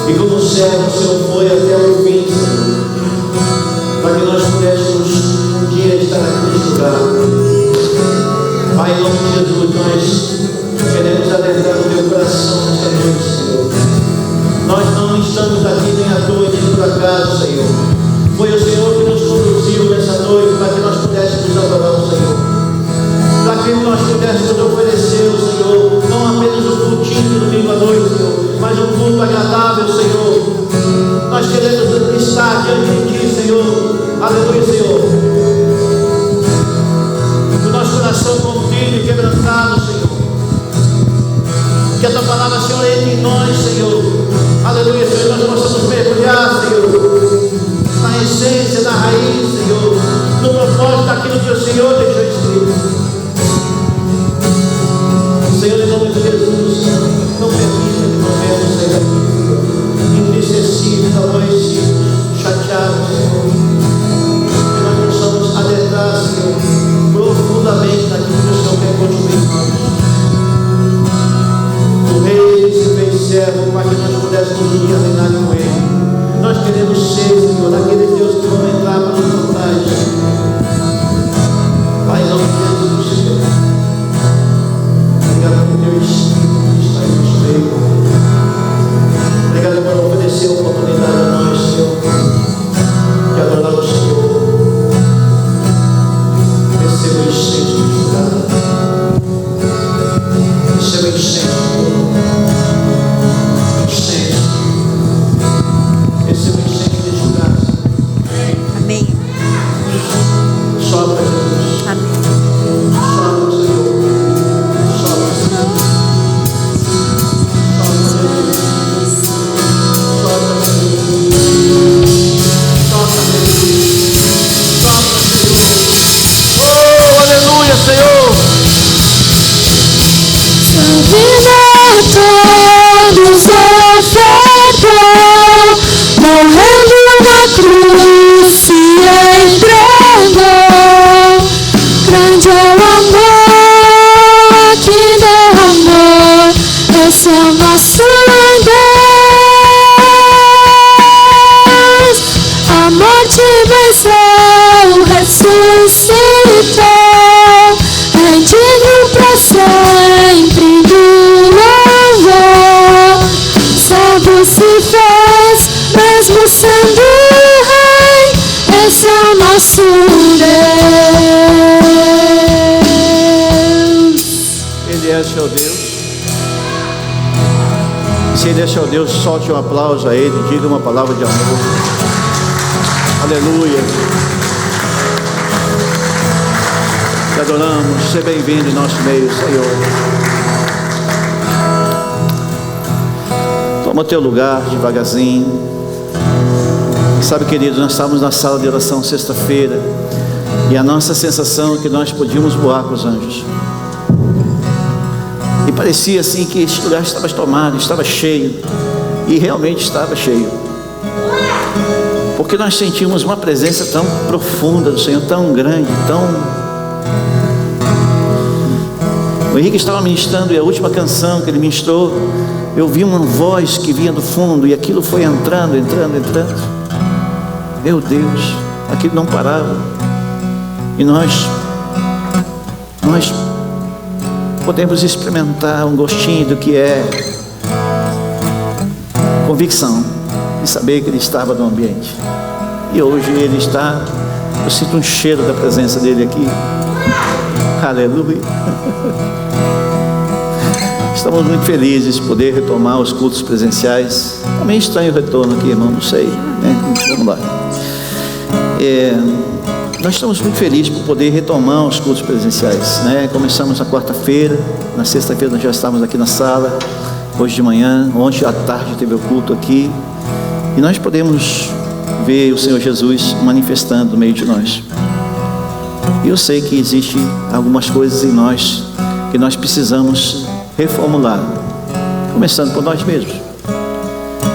E como servo, o Senhor foi até o fim, Senhor, para que nós pudéssemos um dia estar aqui neste lugar. Pai, em nome de Jesus, nós queremos adentrar no teu coração nesta noite, Senhor. Nós não estamos aqui nem à toa, nem por acaso, Senhor. Foi o Senhor que nos conduziu nessa noite para que nós pudéssemos adorar o Senhor, para que nós pudéssemos oferecer ao Senhor não apenas o cultinho do domingo à noite, Senhor, mas um culto agradável, Senhor. Nós queremos estar diante de Ti, Senhor. Aleluia, Senhor. O nosso coração contido e quebrantado, Senhor. Que a Tua palavra, Senhor, entre em nós, Senhor. Aleluia, Senhor. Nós possamos mergulhar, Senhor, na essência, na raiz, Senhor, no propósito daquilo que o Senhor deixou escrito. Senhor, em nome de Jesus, não permita que nós venhamos sair daqui entristecidos, aborrecidos, chateados, Senhor. Que nós possamos adentrar, Senhor, profundamente naquilo que o Senhor quer construir em nós. O Rei se fez servo para que nós pudéssemos um dia reinar com Ele. Nós queremos ser, Senhor, aqueles Deus que vão entrar para os portais. Pai, em nome de Jesus, Senhor. Obrigado por Teu Espírito que está em nosso meio. Obrigado por oferecer a oportunidade a nós, Senhor, de adorar o Senhor. Receba o incenso de jurado. Receba o incenso, Senhor. Incenso. Receba o incenso de jurado. Amém. Sopra, Jesus. Amém. Sopra, Senhor. Sopra, Senhor. Sopra, Jesus. Sopra, Jesus. Sopra, Jesus. Sopra, Senhor. Oh, aleluia, Senhor. Todos ofertou, morrendo na cruz se entregou. Grande é o amor que derramou, esse é o nosso Deus. A morte venceu, ressuscitou, é digno pra sempre do louvor. Servo se fez, mesmo sendo rei, esse é o nosso Deus. Ele é seu Deus. Se Ele é seu Deus, solte um aplauso a Ele, diga uma palavra de amor. Aleluia. Te adoramos, seja bem-vindo em nosso meio, Senhor. Toma teu lugar devagarzinho. Sabe, querido, nós estávamos na sala de oração sexta-feira e a nossa sensação é que nós podíamos voar com os anjos. E parecia assim que este lugar estava tomado, estava cheio. E realmente estava cheio. Porque nós sentimos uma presença tão profunda do Senhor, tão grande, tão... O Henrique estava ministrando e a última canção que ele ministrou, eu vi uma voz que vinha do fundo e aquilo foi entrando. Meu Deus, aquilo não parava. E nós podemos experimentar um gostinho do que é convicção de saber que Ele estava no ambiente. E hoje Ele está, eu sinto um cheiro da presença dEle aqui. Aleluia. Estamos muito felizes de poder retomar os cultos presenciais. Também estranho o retorno aqui, irmão, não sei, né? Vamos lá. Nós estamos muito felizes por poder retomar os cultos presenciais, né? Começamos na quarta-feira, na sexta-feira nós já estávamos aqui na sala, hoje de manhã, ontem à tarde teve o culto aqui, e nós podemos ver o Senhor Jesus manifestando no meio de nós. E eu sei que existem algumas coisas em nós que nós precisamos reformular, começando por nós mesmos.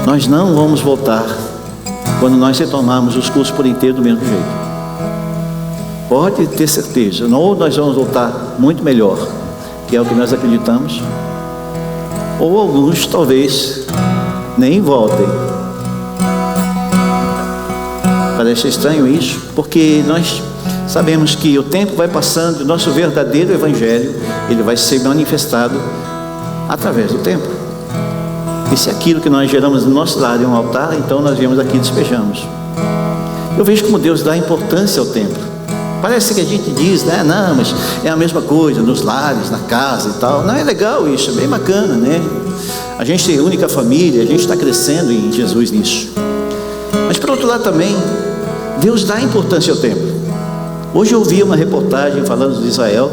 Nós não vamos voltar quando nós retomarmos os cultos por inteiro do mesmo jeito. Pode ter certeza, ou nós vamos voltar muito melhor, que é o que nós acreditamos, ou alguns talvez nem voltem. Parece estranho isso, porque nós sabemos que o tempo vai passando, o nosso verdadeiro evangelho, ele vai ser manifestado através do tempo. E se aquilo que nós geramos no nosso lar é um altar, então nós viemos aqui e despejamos. Eu vejo como Deus dá importância ao tempo. Parece que a gente diz, né? Não, mas é a mesma coisa nos lares, na casa e tal. Não, é legal isso, é bem bacana, né? A gente é a única família, a gente está crescendo em Jesus nisso. Mas por outro lado também, Deus dá importância ao tempo. Hoje eu vi uma reportagem falando de Israel,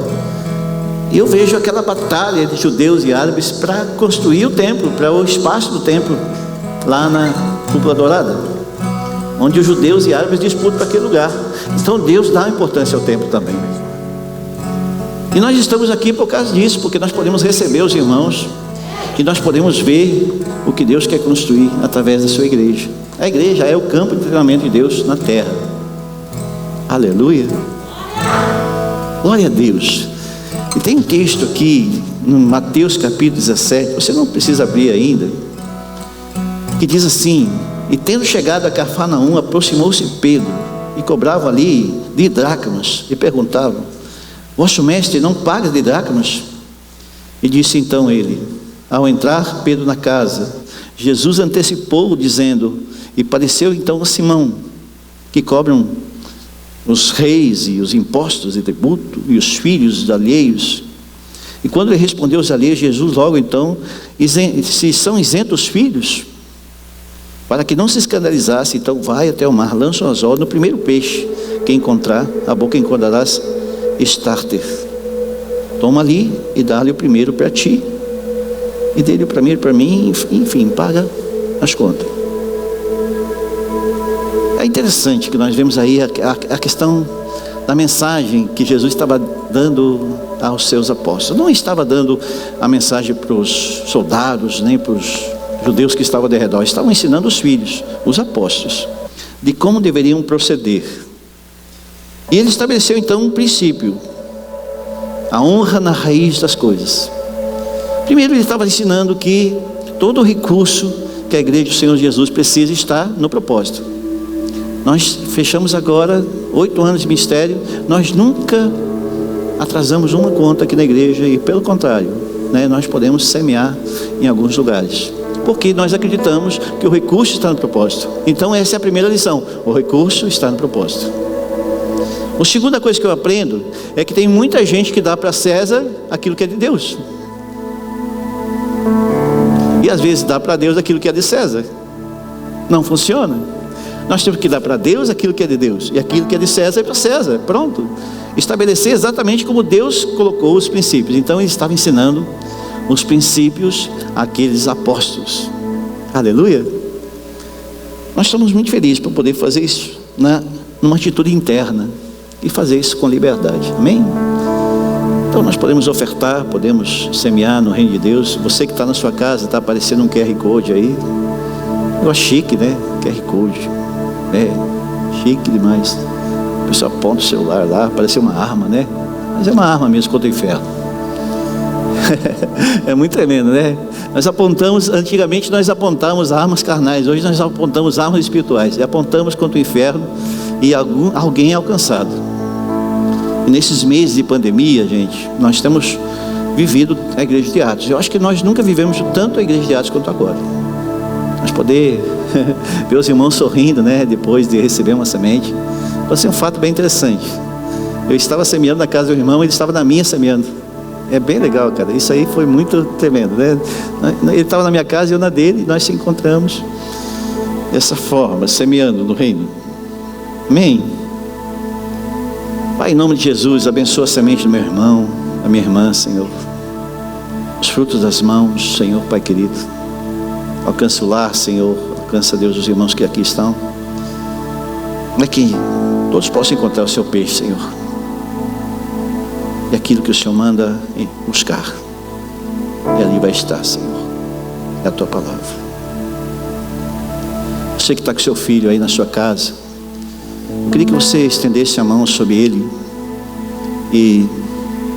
e eu vejo aquela batalha de judeus e árabes para construir o templo, para o espaço do templo, lá na Cúpula Dourada, onde os judeus e árabes disputam para aquele lugar. Então Deus dá importância ao templo também. E nós estamos aqui por causa disso, porque nós podemos receber os irmãos, e nós podemos ver o que Deus quer construir através da sua igreja. A igreja é o campo de treinamento de Deus na terra. Aleluia. Glória a Deus. E tem um texto aqui, no Mateus capítulo 17, você não precisa abrir ainda, que diz assim: e tendo chegado a Cafarnaum, aproximou-se Pedro, e cobrava ali de dracmas, e perguntava: vosso mestre não paga de dracmas? E disse então ele: ao entrar Pedro na casa, Jesus antecipou, dizendo, e pareceu então a Simão, que cobram os reis e os impostos e tributo, e os filhos alheios. E quando ele respondeu aos alheios, Jesus logo então, se são isentos os filhos, para que não se escandalizasse, então vai até o mar, lança o anzol no primeiro peixe que encontrar, a boca encontrarás estárter. Toma ali e dá-lhe o primeiro para ti, e dele o primeiro para mim, enfim, paga as contas. É interessante que nós vemos aí a questão da mensagem que Jesus estava dando aos seus apóstolos. Não estava dando a mensagem para os soldados, nem para os judeus que estavam ao redor. Estavam ensinando os filhos, os apóstolos, de como deveriam proceder. E ele estabeleceu então um princípio: a honra na raiz das coisas. Primeiro ele estava ensinando que todo o recurso que a igreja do Senhor Jesus precisa estar no propósito. Nós fechamos agora 8 anos de ministério, nós nunca atrasamos uma conta aqui na igreja, e pelo contrário, né, nós podemos semear em alguns lugares, porque nós acreditamos que o recurso está no propósito. Então essa é a primeira lição: o recurso está no propósito. A segunda coisa que eu aprendo é que tem muita gente que dá para César aquilo que é de Deus, e às vezes dá para Deus aquilo que é de César. Não funciona. Nós temos que dar para Deus aquilo que é de Deus, e aquilo que é de César é para César. Pronto. Estabelecer exatamente como Deus colocou os princípios. Então ele estava ensinando os princípios àqueles apóstolos. Aleluia. Nós estamos muito felizes por poder fazer isso numa atitude interna, e fazer isso com liberdade. Amém? Então nós podemos ofertar, podemos semear no reino de Deus. Você que está na sua casa, está aparecendo um QR Code aí. Eu acho chique, né? QR Code. É, chique demais. O pessoal aponta o celular lá, parece uma arma, né? Mas é uma arma mesmo contra o inferno. É muito tremendo, né? Nós apontamos, antigamente nós apontávamos armas carnais, hoje nós apontamos armas espirituais, e apontamos contra o inferno, e alguém é alcançado. E nesses meses de pandemia, gente, nós temos vivido a igreja de Atos. Eu acho que nós nunca vivemos tanto a igreja de Atos quanto agora. Nós poder ver os irmãos sorrindo, né, depois de receber uma semente, vai ser um fato bem interessante. Eu estava semeando na casa do irmão, ele estava na minha semeando. É bem legal, cara. Isso aí foi muito tremendo, né? Ele estava na minha casa e eu na dele, e nós se encontramos dessa forma, semeando no reino. Amém? Pai, em nome de Jesus, abençoa a semente do meu irmão, da minha irmã, Senhor. Os frutos das mãos, Senhor, Pai querido. Alcança o lar, Senhor. Alcança, Deus, os irmãos que aqui estão. É que todos possam encontrar o seu peixe, Senhor. E aquilo que o Senhor manda buscar, e ali vai estar, Senhor. É a tua palavra. Você que está com seu filho aí na sua casa, eu queria que você estendesse a mão sobre ele,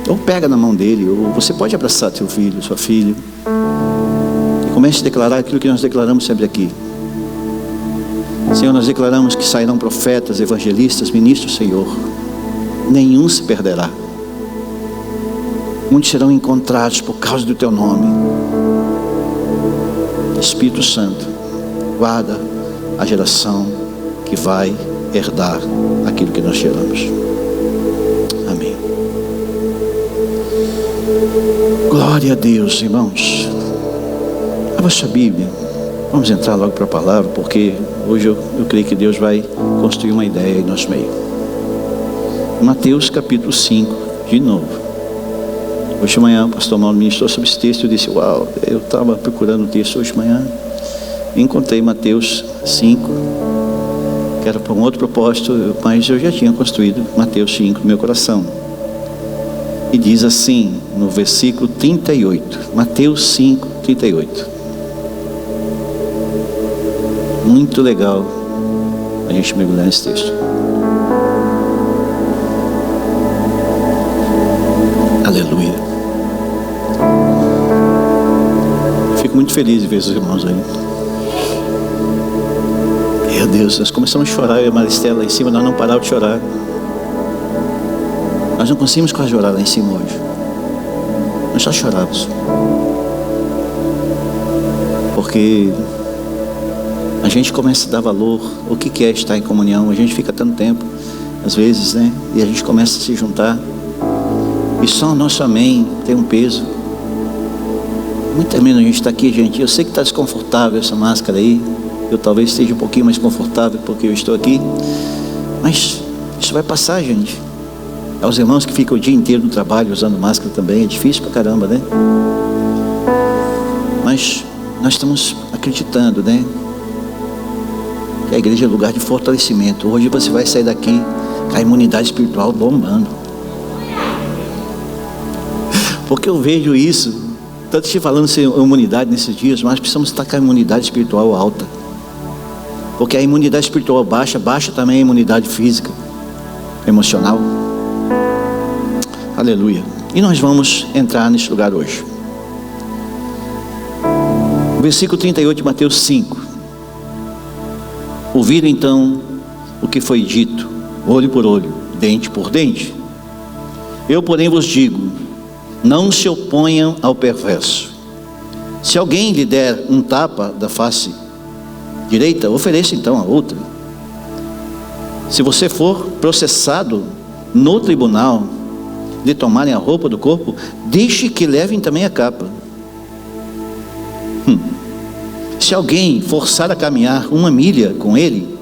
ou pega na mão dele, ou você pode abraçar teu filho, sua filha, e Comece a declarar aquilo que nós declaramos sempre aqui. Senhor, nós declaramos que sairão profetas, evangelistas, ministros, Senhor. Nenhum se perderá. Muitos serão encontrados por causa do Teu nome. Espírito Santo, guarda a geração que vai herdar aquilo que nós geramos. Amém. Glória a Deus, irmãos. Abra sua Bíblia. Vamos entrar logo para a palavra, porque hoje eu creio que Deus vai construir uma ideia em nosso meio. Mateus capítulo 5, de novo. Hoje de manhã o pastor Mauro ministrou sobre esse texto e eu disse: uau, eu estava procurando o texto hoje de manhã. Encontrei Mateus 5, que era para um outro propósito, mas eu já tinha construído Mateus 5 no meu coração. E diz assim, no versículo 38, Mateus 5, 38. Muito legal a gente mergulhar nesse texto. Aleluia. Fico muito feliz de ver os irmãos aí. Meu Deus, nós começamos a chorar, eu e a Maristela lá em cima, nós não parávamos de chorar. Nós não conseguimos quase chorar lá em cima hoje. Nós só chorávamos. Porque a gente começa a dar valor, o que é estar em comunhão. A gente fica tanto tempo, às vezes, né? E a gente começa a se juntar. E só o nosso amém tem um peso. Muito menos a gente está aqui, gente. Eu sei que está desconfortável essa máscara aí. Eu talvez esteja um pouquinho mais confortável porque eu estou aqui. Mas isso vai passar, gente. Aos irmãos que ficam o dia inteiro no trabalho usando máscara também. É difícil pra caramba, né? Mas nós estamos acreditando, né? Que a igreja é lugar de fortalecimento. Hoje você vai sair daqui com a imunidade espiritual bombando. Porque eu vejo isso. Tanto te falando sem imunidade nesses dias, mas precisamos estar com a imunidade espiritual alta. Porque a imunidade espiritual baixa também a imunidade física, emocional. Aleluia. E nós vamos entrar nesse lugar hoje. Versículo 38 de Mateus 5. Ouviram então o que foi dito, olho por olho, dente por dente. Eu, porém, vos digo: não se oponham ao perverso. Se alguém lhe der um tapa da face direita, ofereça então a outra. Se você for processado no tribunal de tomarem a roupa do corpo, deixe que levem também a capa. Se alguém forçar a caminhar 1 milha com ele,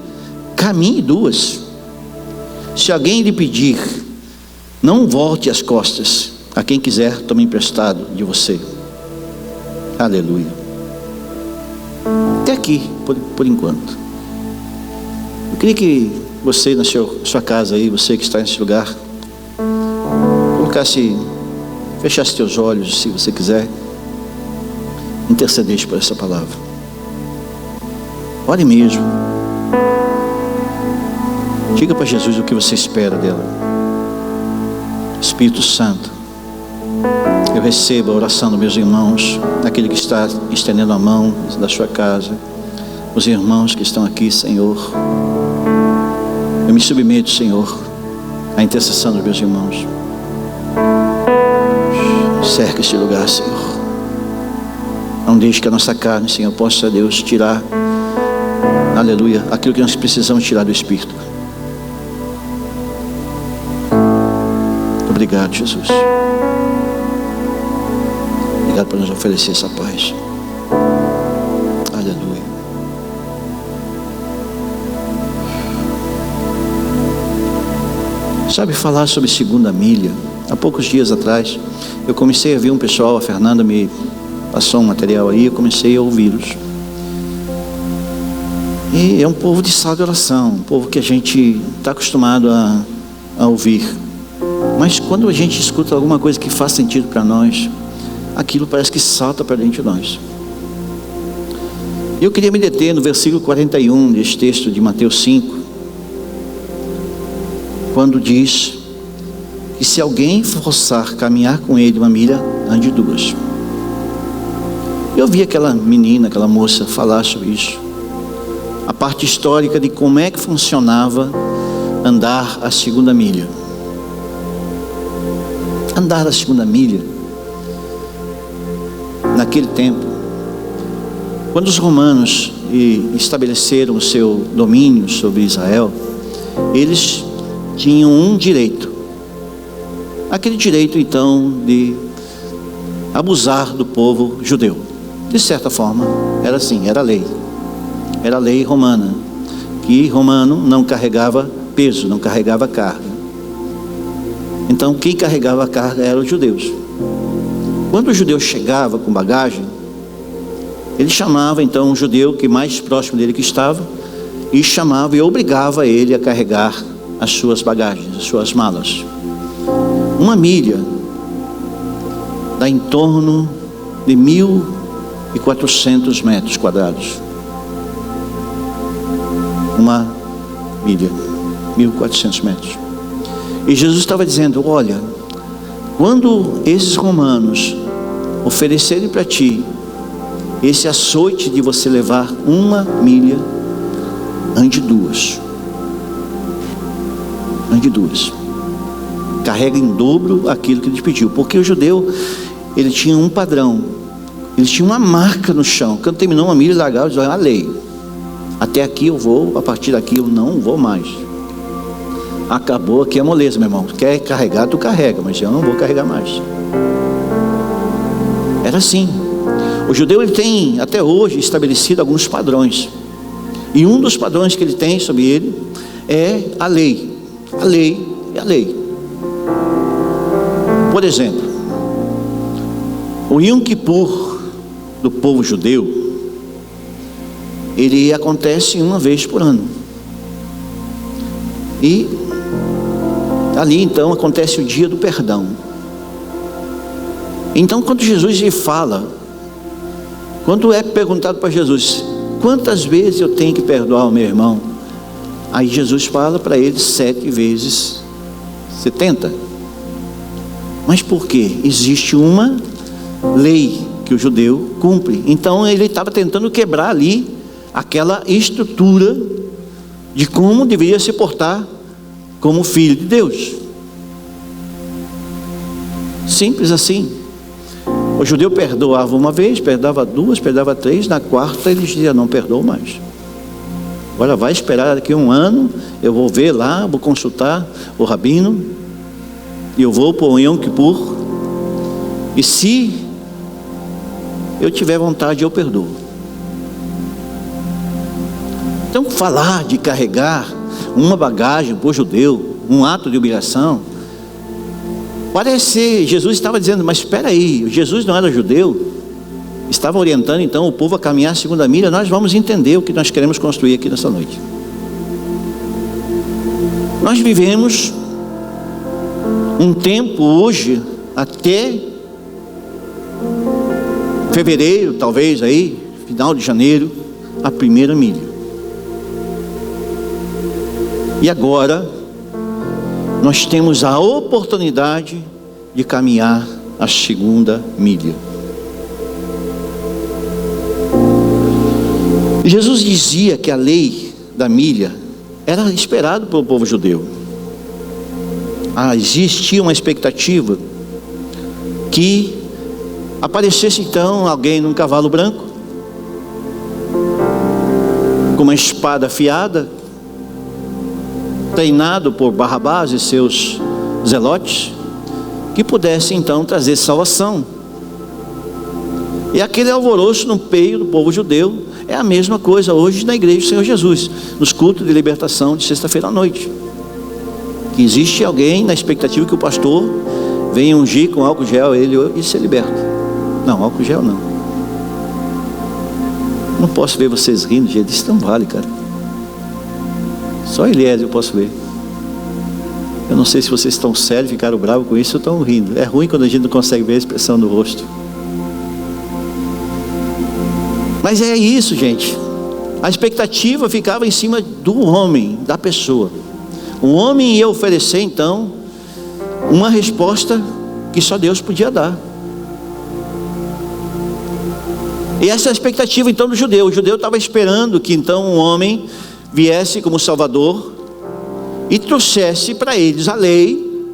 caminhe 2. Se alguém lhe pedir, não volte as costas. A quem quiser, tome emprestado de você. Aleluia. Até aqui, por enquanto. Eu queria que você, na sua casa aí, você que está nesse lugar, fechasse teus olhos, se você quiser, intercedeste por essa palavra. Ore mesmo. Diga para Jesus o que você espera dela. Espírito Santo, eu recebo a oração dos meus irmãos, daquele que está estendendo a mão da sua casa, os irmãos que estão aqui, Senhor. Eu me submeto, Senhor, à intercessão dos meus irmãos. Cerca este lugar, Senhor. Não deixe que a nossa carne, Senhor, possa, Deus, tirar, aleluia, aquilo que nós precisamos tirar do Espírito. Obrigado, Jesus. Obrigado por nos oferecer essa paz. Aleluia. Sabe, falar sobre segunda milha. Há poucos dias atrás, eu comecei a ver um pessoal, a Fernanda me passou um material aí, eu comecei a ouvi-los. E é um povo de sala de oração, um povo que a gente está acostumado a ouvir. Mas quando a gente escuta alguma coisa que faz sentido para nós, aquilo parece que salta para dentro de nós. Eu queria me deter no versículo 41 deste texto de Mateus 5, quando diz que se alguém forçar caminhar com ele 1 milha, ande 2. Eu vi aquela menina, aquela moça falar sobre isso. A parte histórica de como é que funcionava andar a segunda milha. Andar a segunda milha, naquele tempo, quando os romanos estabeleceram o seu domínio sobre Israel, eles tinham um direito. Aquele direito, então, de abusar do povo judeu. De certa forma, era assim, era lei. Era a lei romana, que romano não carregava peso, não carregava carga. Então quem carregava a carga eram os judeus. Quando o judeu chegava com bagagem, ele chamava então um judeu que mais próximo dele que estava, e chamava e obrigava ele a carregar as suas bagagens, as suas malas. Uma milha dá em torno de 1.400 metros quadrados. Uma milha, 1.400 metros. E Jesus estava dizendo: olha, quando esses romanos oferecerem para ti esse açoite de você levar uma milha, ande duas. Ande duas. Carrega em dobro aquilo que ele pediu. Porque o judeu, ele tinha um padrão. Ele tinha uma marca no chão. Quando terminou uma milha, ele largava e dizia: a lei. Até aqui eu vou, a partir daqui eu não vou mais. Acabou aqui a moleza, meu irmão. Tu quer carregar, tu carrega, mas eu não vou carregar mais. Era assim. O judeu, ele tem até hoje estabelecido alguns padrões. E um dos padrões que ele tem sobre ele é a lei. A lei é a lei. Por exemplo, o Yom Kippur do povo judeu, ele acontece uma vez por ano. E ali então acontece o dia do perdão. Então quando Jesus lhe fala, quando é perguntado para Jesus: quantas vezes eu tenho que perdoar o meu irmão? Aí Jesus fala para ele 7 vezes 70. Mas por quê? Existe uma lei que o judeu cumpre. Então ele estava tentando quebrar ali aquela estrutura de como deveria se portar como filho de Deus. Simples assim. O judeu perdoava uma vez, perdoava 2, perdoava 3, na 4ª ele dizia: não perdoo mais. Agora vai esperar daqui 1 ano, eu vou ver lá, vou consultar o rabino, e eu vou para o Yom Kippur, e se eu tiver vontade eu perdoo. Então falar de carregar uma bagagem para o judeu, um ato de humilhação, parece, Jesus estava dizendo: mas espera aí, Jesus não era judeu, estava orientando então o povo a caminhar a segunda milha. Nós vamos entender o que nós queremos construir aqui nessa noite. Nós vivemos um tempo hoje, até fevereiro, talvez aí, final de janeiro, a primeira milha. E agora nós temos a oportunidade de caminhar a segunda milha. Jesus dizia que a lei da milha era esperada pelo povo judeu. Existia uma expectativa que aparecesse então alguém num cavalo branco, com uma espada afiada, treinado por Barrabás e seus zelotes, que pudesse então trazer salvação. E aquele alvoroço no peito do povo judeu é a mesma coisa hoje na igreja do Senhor Jesus, nos cultos de libertação de sexta-feira à noite. Que existe alguém na expectativa que o pastor venha ungir com álcool gel ele e ser liberto. Não, álcool gel não. Não posso ver vocês rindo, gente. Isso não vale, cara. Só Eliézer eu posso ver. Eu não sei se vocês estão sérios, ficaram bravos com isso ou estão rindo. É ruim quando a gente não consegue ver a expressão do rosto. Mas é isso, gente. A expectativa ficava em cima do homem, da pessoa. O homem ia oferecer então uma resposta que só Deus podia dar. E essa é a expectativa então do judeu. O judeu estava esperando que então um homem viesse como Salvador e trouxesse para eles a lei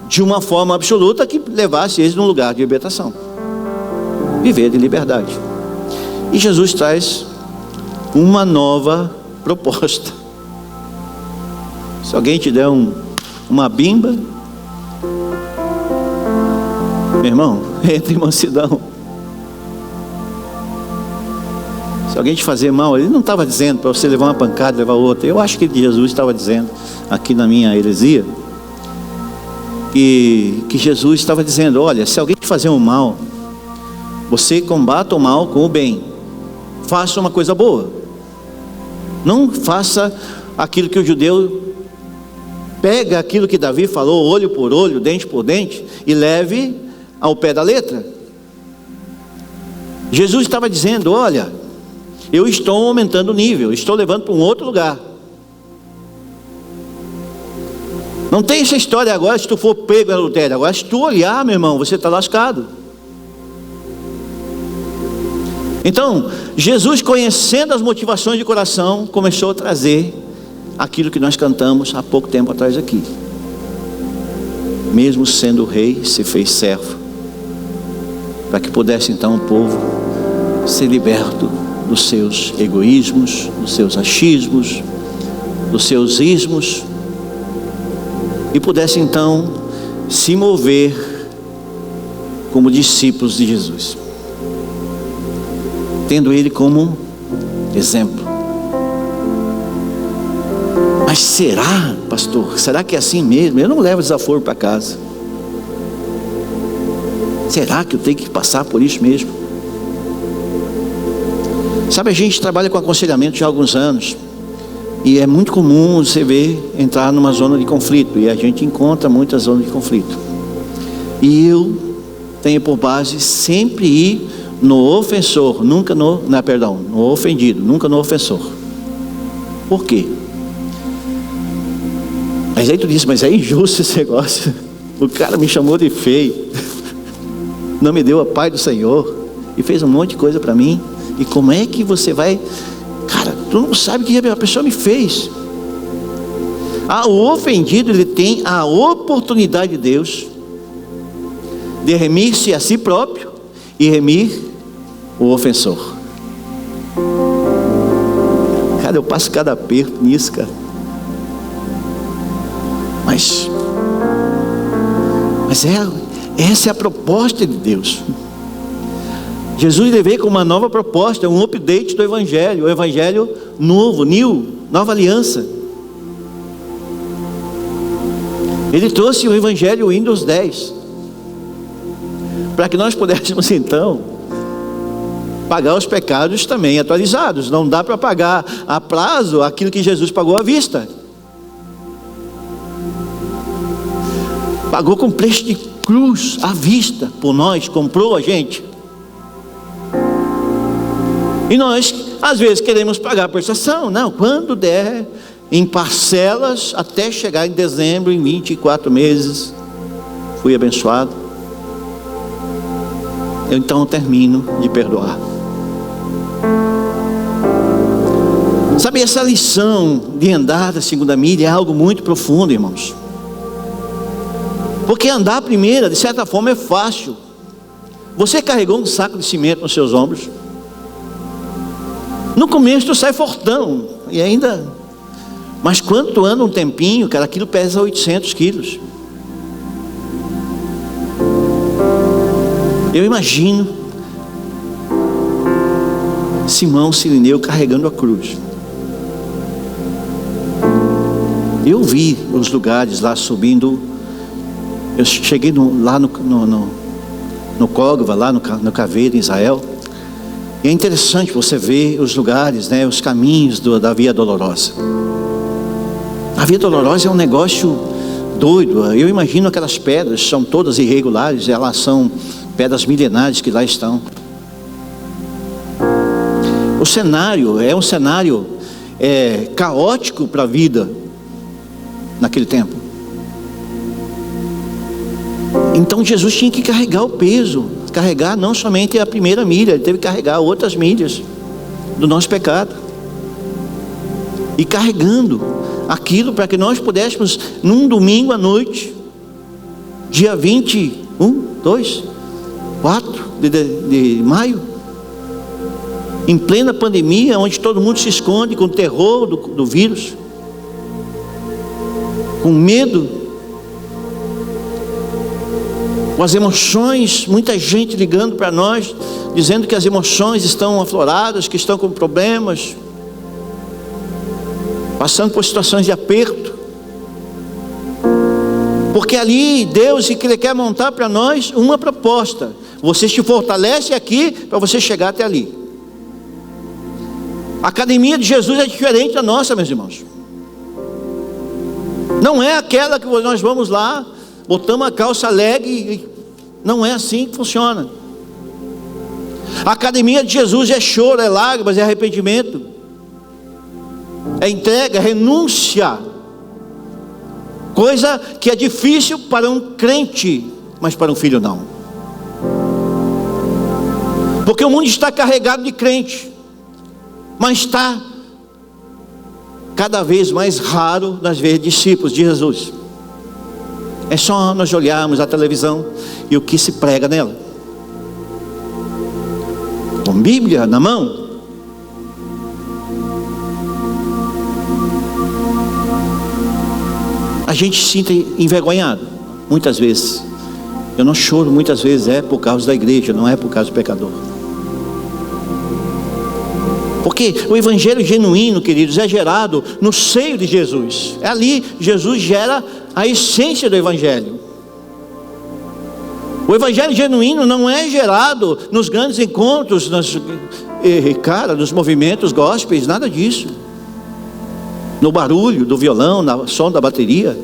de uma forma absoluta que levasse eles num lugar de libertação, viver de liberdade. E Jesus traz uma nova proposta. Se alguém te der uma bimba, meu irmão, entre em mansidão. Se alguém te fazer mal, ele não estava dizendo para você levar uma pancada, levar outra. Eu acho que Jesus estava dizendo, aqui na minha heresia, que Jesus estava dizendo: olha, se alguém te fazer um mal, você combata o mal com o bem. Faça uma coisa boa. Não faça aquilo que o judeu pega, aquilo que Davi falou, olho por olho, dente por dente, e leve ao pé da letra. Jesus estava dizendo: olha, eu estou aumentando o nível, estou levando para um outro lugar. Não tem essa história agora, se tu for pego em adultério. Agora, se tu olhar, meu irmão, você está lascado. Então, Jesus, conhecendo as motivações de coração, começou a trazer aquilo que nós cantamos há pouco tempo atrás aqui. Mesmo sendo rei, se fez servo, para que pudesse então o povo ser liberto dos seus egoísmos, dos seus achismos, dos seus ismos, e pudesse então se mover como discípulos de Jesus, tendo Ele como exemplo. Mas será, pastor? Será que é assim mesmo? Eu não levo desaforo para casa. Será que eu tenho que passar por isso mesmo? Sabe, a gente trabalha com aconselhamento já há alguns anos, e é muito comum você ver entrar numa zona de conflito, e a gente encontra muitas zonas de conflito. E eu tenho por base sempre ir no ofensor, nunca no ofendido, nunca no ofensor. Por quê? Mas aí tu disse: mas é injusto esse negócio. O cara me chamou de feio, não me deu a paz do Senhor, e fez um monte de coisa para mim. E como é que você vai... Cara, tu não sabe o que a pessoa me fez. O ofendido, ele tem a oportunidade de Deus de remir-se a si próprio e remir o ofensor. Cara, eu passo cada aperto nisso, cara. Mas essa é a proposta de Deus. Jesus veio com uma nova proposta, um update do Evangelho, o Evangelho novo, nova aliança. Ele trouxe o Evangelho Windows 10, para que nós pudéssemos então pagar os pecados também atualizados. Não dá para pagar a prazo aquilo que Jesus pagou à vista. Pagou com preço de cruz à vista por nós, comprou a gente. E nós, às vezes, queremos pagar a prestação. Não, quando der, em parcelas, até chegar em dezembro, em 24 meses, fui abençoado. Eu então termino de perdoar. Sabe, essa lição de andar da segunda milha é algo muito profundo, irmãos. Porque andar a primeira, de certa forma, é fácil. Você carregou um saco de cimento nos seus ombros. No começo tu sai fortão, e ainda... Mas quando tu anda um tempinho, cara, aquilo pesa 800 quilos. Eu imagino Simão Sirineu carregando a cruz. Eu vi os lugares lá subindo. Eu cheguei lá no Cógava, lá no Caveiro, em Israel. E é interessante você ver os lugares, né, os caminhos da Via Dolorosa. A Via Dolorosa é um negócio doido. Eu imagino aquelas pedras, são todas irregulares, elas são pedras milenares que lá estão. O cenário é um cenário caótico para a vida naquele tempo. Então Jesus tinha que carregar o peso, carregar não somente a primeira milha, Ele teve que carregar outras milhas do nosso pecado. E carregando aquilo para que nós pudéssemos, num domingo à noite, dia 4 de maio, em plena pandemia, onde todo mundo se esconde com o terror do vírus, com medo, com as emoções, muita gente ligando para nós, dizendo que as emoções estão afloradas, que estão com problemas, passando por situações de aperto, porque ali Deus Ele quer montar para nós uma proposta. Você se fortalece aqui para você chegar até ali. A academia de Jesus é diferente da nossa, meus irmãos. Não é aquela que nós vamos lá, botamos a calça leg, não é assim que funciona. A academia de Jesus é choro, é lágrimas, é arrependimento, é entrega, é renúncia, coisa que é difícil para um crente, mas para um filho não. Porque o mundo está carregado de crente, mas está cada vez mais raro nós ver discípulos de Jesus. É só nós olharmos a televisão e o que se prega nela, com Bíblia na mão. A gente se sente envergonhado muitas vezes. Eu não choro muitas vezes, é por causa da igreja, não é por causa do pecador. Porque o evangelho genuíno, queridos, é gerado no seio de Jesus. É ali, Jesus gera a essência do evangelho. O evangelho genuíno não é gerado nos grandes encontros, nos movimentos gospels, nada disso. No barulho do violão, no som da bateria.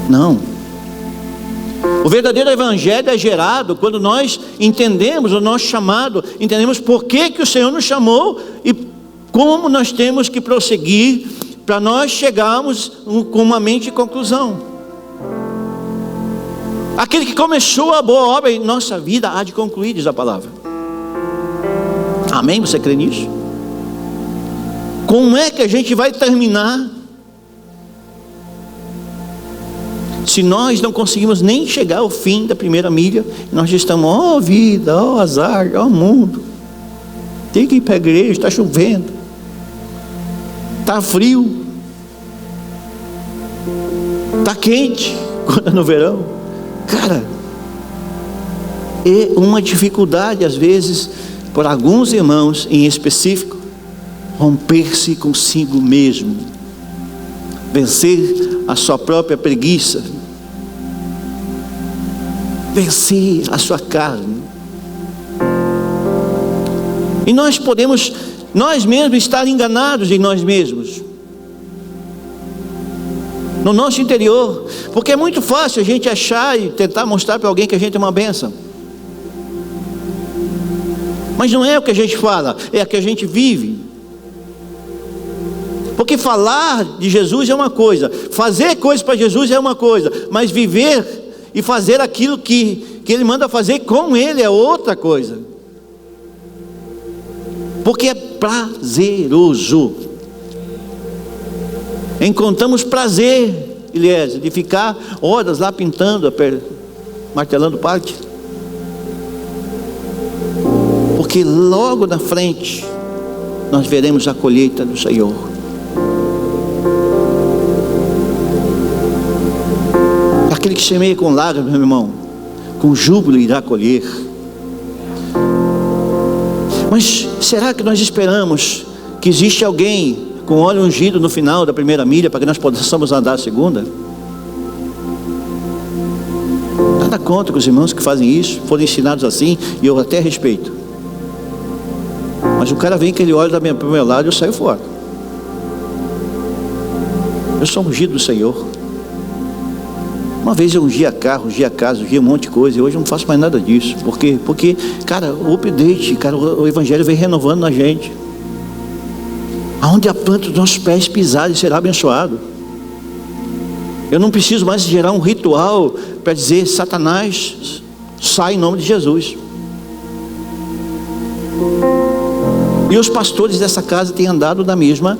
Não. O verdadeiro evangelho é gerado quando nós entendemos o nosso chamado, entendemos por que o Senhor nos chamou e como nós temos que prosseguir para nós chegarmos com uma mente de conclusão. Aquele que começou a boa obra em nossa vida há de concluir, diz a palavra. Amém? Você crê nisso? Como é que a gente vai terminar se nós não conseguimos nem chegar ao fim da primeira milha? Nós já estamos, ó vida, ó azar, ó mundo, tem que ir para a igreja, está chovendo, está frio, está quente, quando é no verão. Cara, é uma dificuldade às vezes, por alguns irmãos em específico, romper-se consigo mesmo, vencer a sua própria preguiça, vencer a sua carne. E nós podemos, nós mesmos, estar enganados em nós mesmos, no nosso interior, porque é muito fácil a gente achar e tentar mostrar para alguém que a gente é uma bênção, mas não é o que a gente fala, é o que a gente vive. Porque falar de Jesus é uma coisa, fazer coisas para Jesus é uma coisa, mas viver e fazer aquilo que Ele manda fazer com Ele é outra coisa. Porque é prazeroso. Encontramos prazer, Eliezer, de ficar horas lá pintando, martelando parte. Porque logo na frente nós veremos a colheita do Senhor. Aquele que semeia com lágrimas, meu irmão, com júbilo irá colher. Mas será que nós esperamos que existe alguém com óleo ungido no final da primeira milha para que nós possamos andar a segunda? Nada contra os irmãos que fazem isso, foram ensinados assim, e eu até respeito. Mas o cara vem que ele olha para o meu lado e eu saio fora. Eu sou ungido do Senhor. Uma vez eu ungia carro, ungia casa, ungia um monte de coisa, e hoje eu não faço mais nada disso. Por quê? Porque, cara, o update, cara, o evangelho vem renovando na gente. Aonde a planta dos nossos pés pisarem será abençoado. Eu não preciso mais gerar um ritual para dizer: Satanás, sai em nome de Jesus. E os pastores dessa casa têm andado na mesma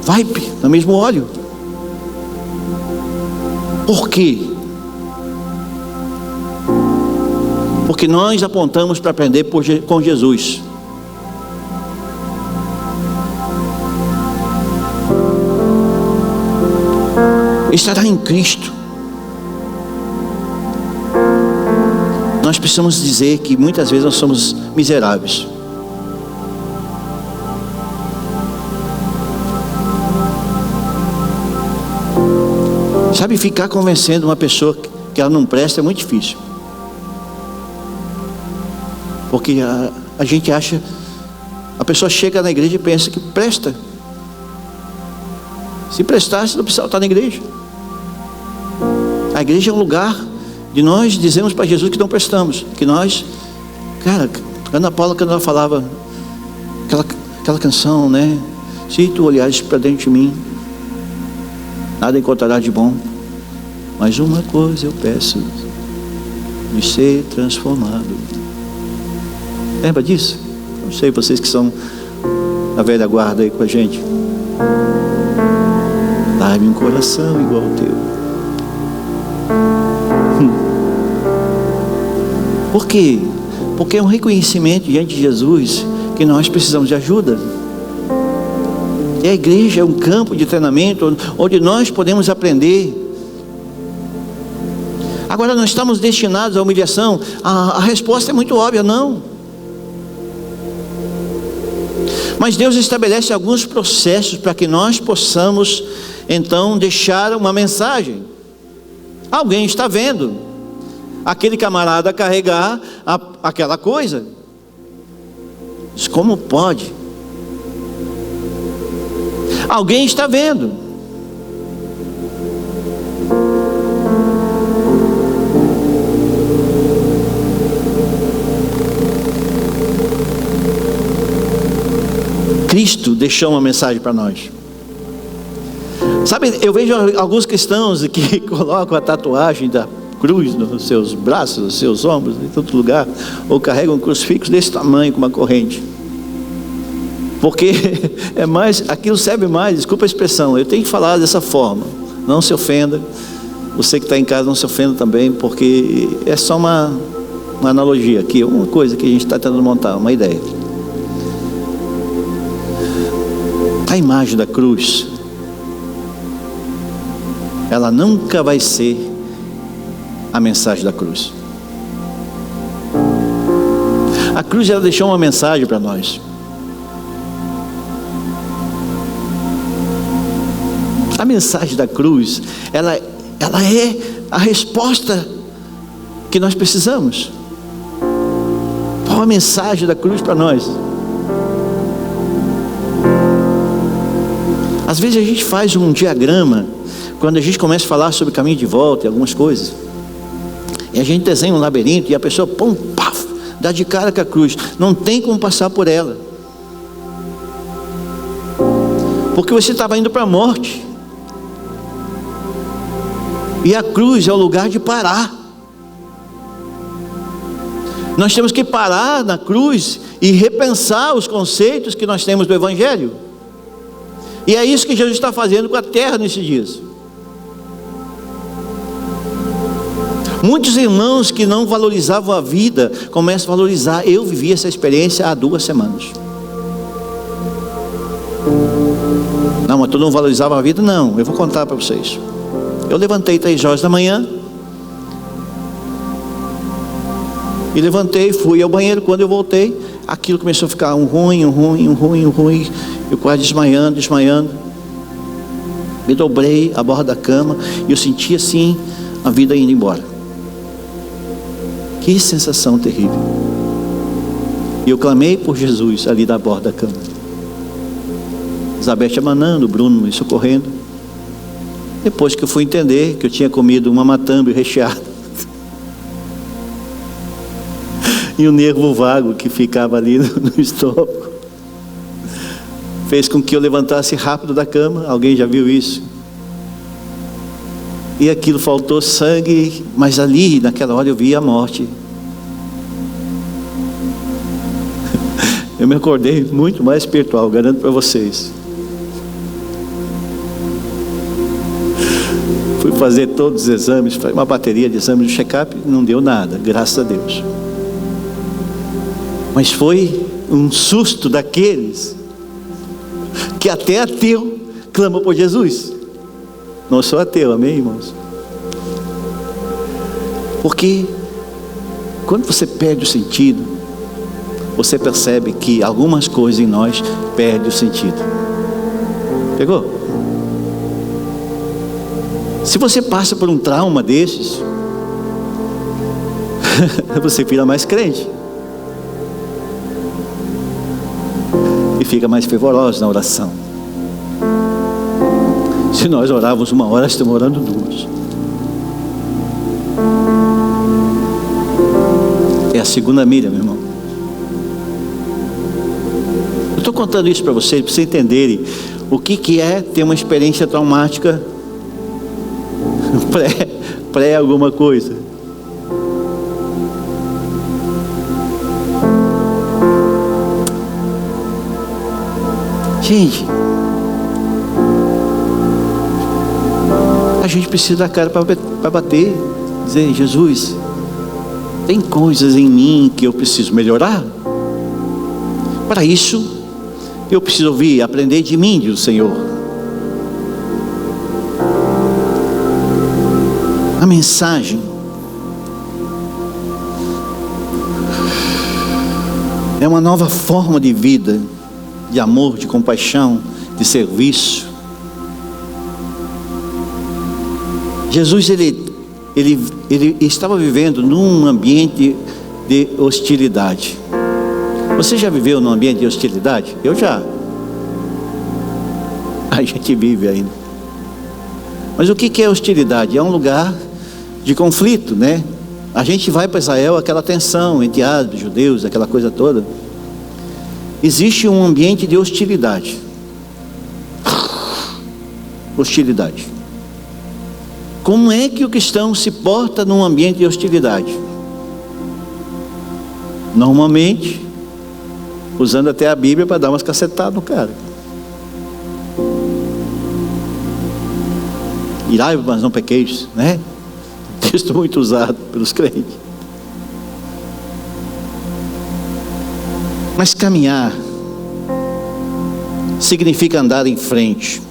vibe, no mesmo óleo. Por quê? Porque nós apontamos para aprender com Jesus. Estará em Cristo. Nós precisamos dizer que muitas vezes nós somos miseráveis. Sabe, ficar convencendo uma pessoa que ela não presta é muito difícil. Porque a gente acha, a pessoa chega na igreja e pensa que presta. Se prestasse, não precisava estar na igreja. A igreja é um lugar de nós dizermos para Jesus que não prestamos. Que nós, cara, Ana Paula, quando ela falava aquela canção, né? Se tu olhares para dentro de mim, nada encontrará de bom, mas uma coisa eu peço, de ser transformado. Lembra disso? Não sei, vocês que são da velha guarda aí com a gente. Dá-me um coração igual ao teu. Por quê? Porque é um reconhecimento diante de Jesus que nós precisamos de ajuda. E a igreja é um campo de treinamento onde nós podemos aprender. Agora, nós estamos destinados à humilhação? A resposta é muito óbvia: não. Mas Deus estabelece alguns processos para que nós possamos então deixar uma mensagem. Alguém está vendo aquele camarada carregar aquela coisa. Como pode? Alguém está vendo. Cristo deixou uma mensagem para nós. Sabe, eu vejo alguns cristãos que colocam a tatuagem da cruz nos seus braços, nos seus ombros, em todo lugar, ou carregam um crucifixo desse tamanho com uma corrente. Porque é mais, aquilo serve mais, desculpa a expressão, eu tenho que falar dessa forma. Não se ofenda, você que está em casa não se ofenda também, porque é só uma analogia aqui, uma coisa que a gente está tentando montar, uma ideia. A imagem da cruz, ela nunca vai ser a mensagem da cruz. A cruz, ela deixou uma mensagem para nós. A mensagem da cruz, ela é a resposta que nós precisamos. Qual a mensagem da cruz para nós? Às vezes a gente faz um diagrama, quando a gente começa a falar sobre caminho de volta e algumas coisas, e a gente desenha um labirinto e a pessoa, pum, paf, dá de cara com a cruz. Não tem como passar por ela, porque você estava indo para a morte. E a cruz é o lugar de parar. Nós temos que parar na cruz e repensar os conceitos que nós temos do Evangelho. E é isso que Jesus está fazendo com a terra nesses dias. Muitos irmãos que não valorizavam a vida começam a valorizar. Eu vivi essa experiência há 2 semanas. Não, mas tu não valorizava a vida? Não, eu vou contar para vocês. Eu levantei 3 horas da manhã e levantei, fui ao banheiro. Quando eu voltei, aquilo começou a ficar um ruim. Eu quase desmaiando. Me dobrei à borda da cama e eu senti assim a vida indo embora. Que sensação terrível. E eu clamei por Jesus ali da borda da cama. Isabete amanando, Bruno me socorrendo. Depois que eu fui entender que eu tinha comido uma matambre recheada e o nervo vago que ficava ali no estômago fez com que eu levantasse rápido da cama. Alguém já viu isso? E aquilo faltou sangue, mas ali, naquela hora, eu vi a morte. Eu me acordei muito mais espiritual, garanto para vocês. Fui fazer todos os exames, foi uma bateria de exames de check-up, não deu nada, graças a Deus. Mas foi um susto daqueles que até ateu clama por Jesus. Não sou ateu, amém, irmãos? Porque quando você perde o sentido, você percebe que algumas coisas em nós perdem o sentido. Pegou? Se você passa por um trauma desses, você vira mais crente e fica mais fervoroso na oração. Se nós orávamos 1 hora, estamos orando 2. É a segunda milha, meu irmão. Eu estou contando isso para vocês entenderem o que é ter uma experiência traumática pré alguma coisa. Gente, a gente precisa dar cara para bater, dizer: Jesus, tem coisas em mim que eu preciso melhorar. Para isso, eu preciso ouvir, aprender de mim, diz o Senhor. A mensagem é uma nova forma de vida, de amor, de compaixão, de serviço. Jesus, ele estava vivendo num ambiente de hostilidade. Você já viveu num ambiente de hostilidade? Eu já. A gente vive ainda. Mas o que é hostilidade? É um lugar de conflito, né? A gente vai para Israel, aquela tensão entre árabes, judeus, aquela coisa toda. Existe um ambiente de hostilidade. Hostilidade. Como é que o cristão se porta num ambiente de hostilidade? Normalmente, usando até a Bíblia para dar umas cacetadas no cara. Irai-vos, mas não pequeis, né? Texto muito usado pelos crentes. Mas caminhar significa andar em frente,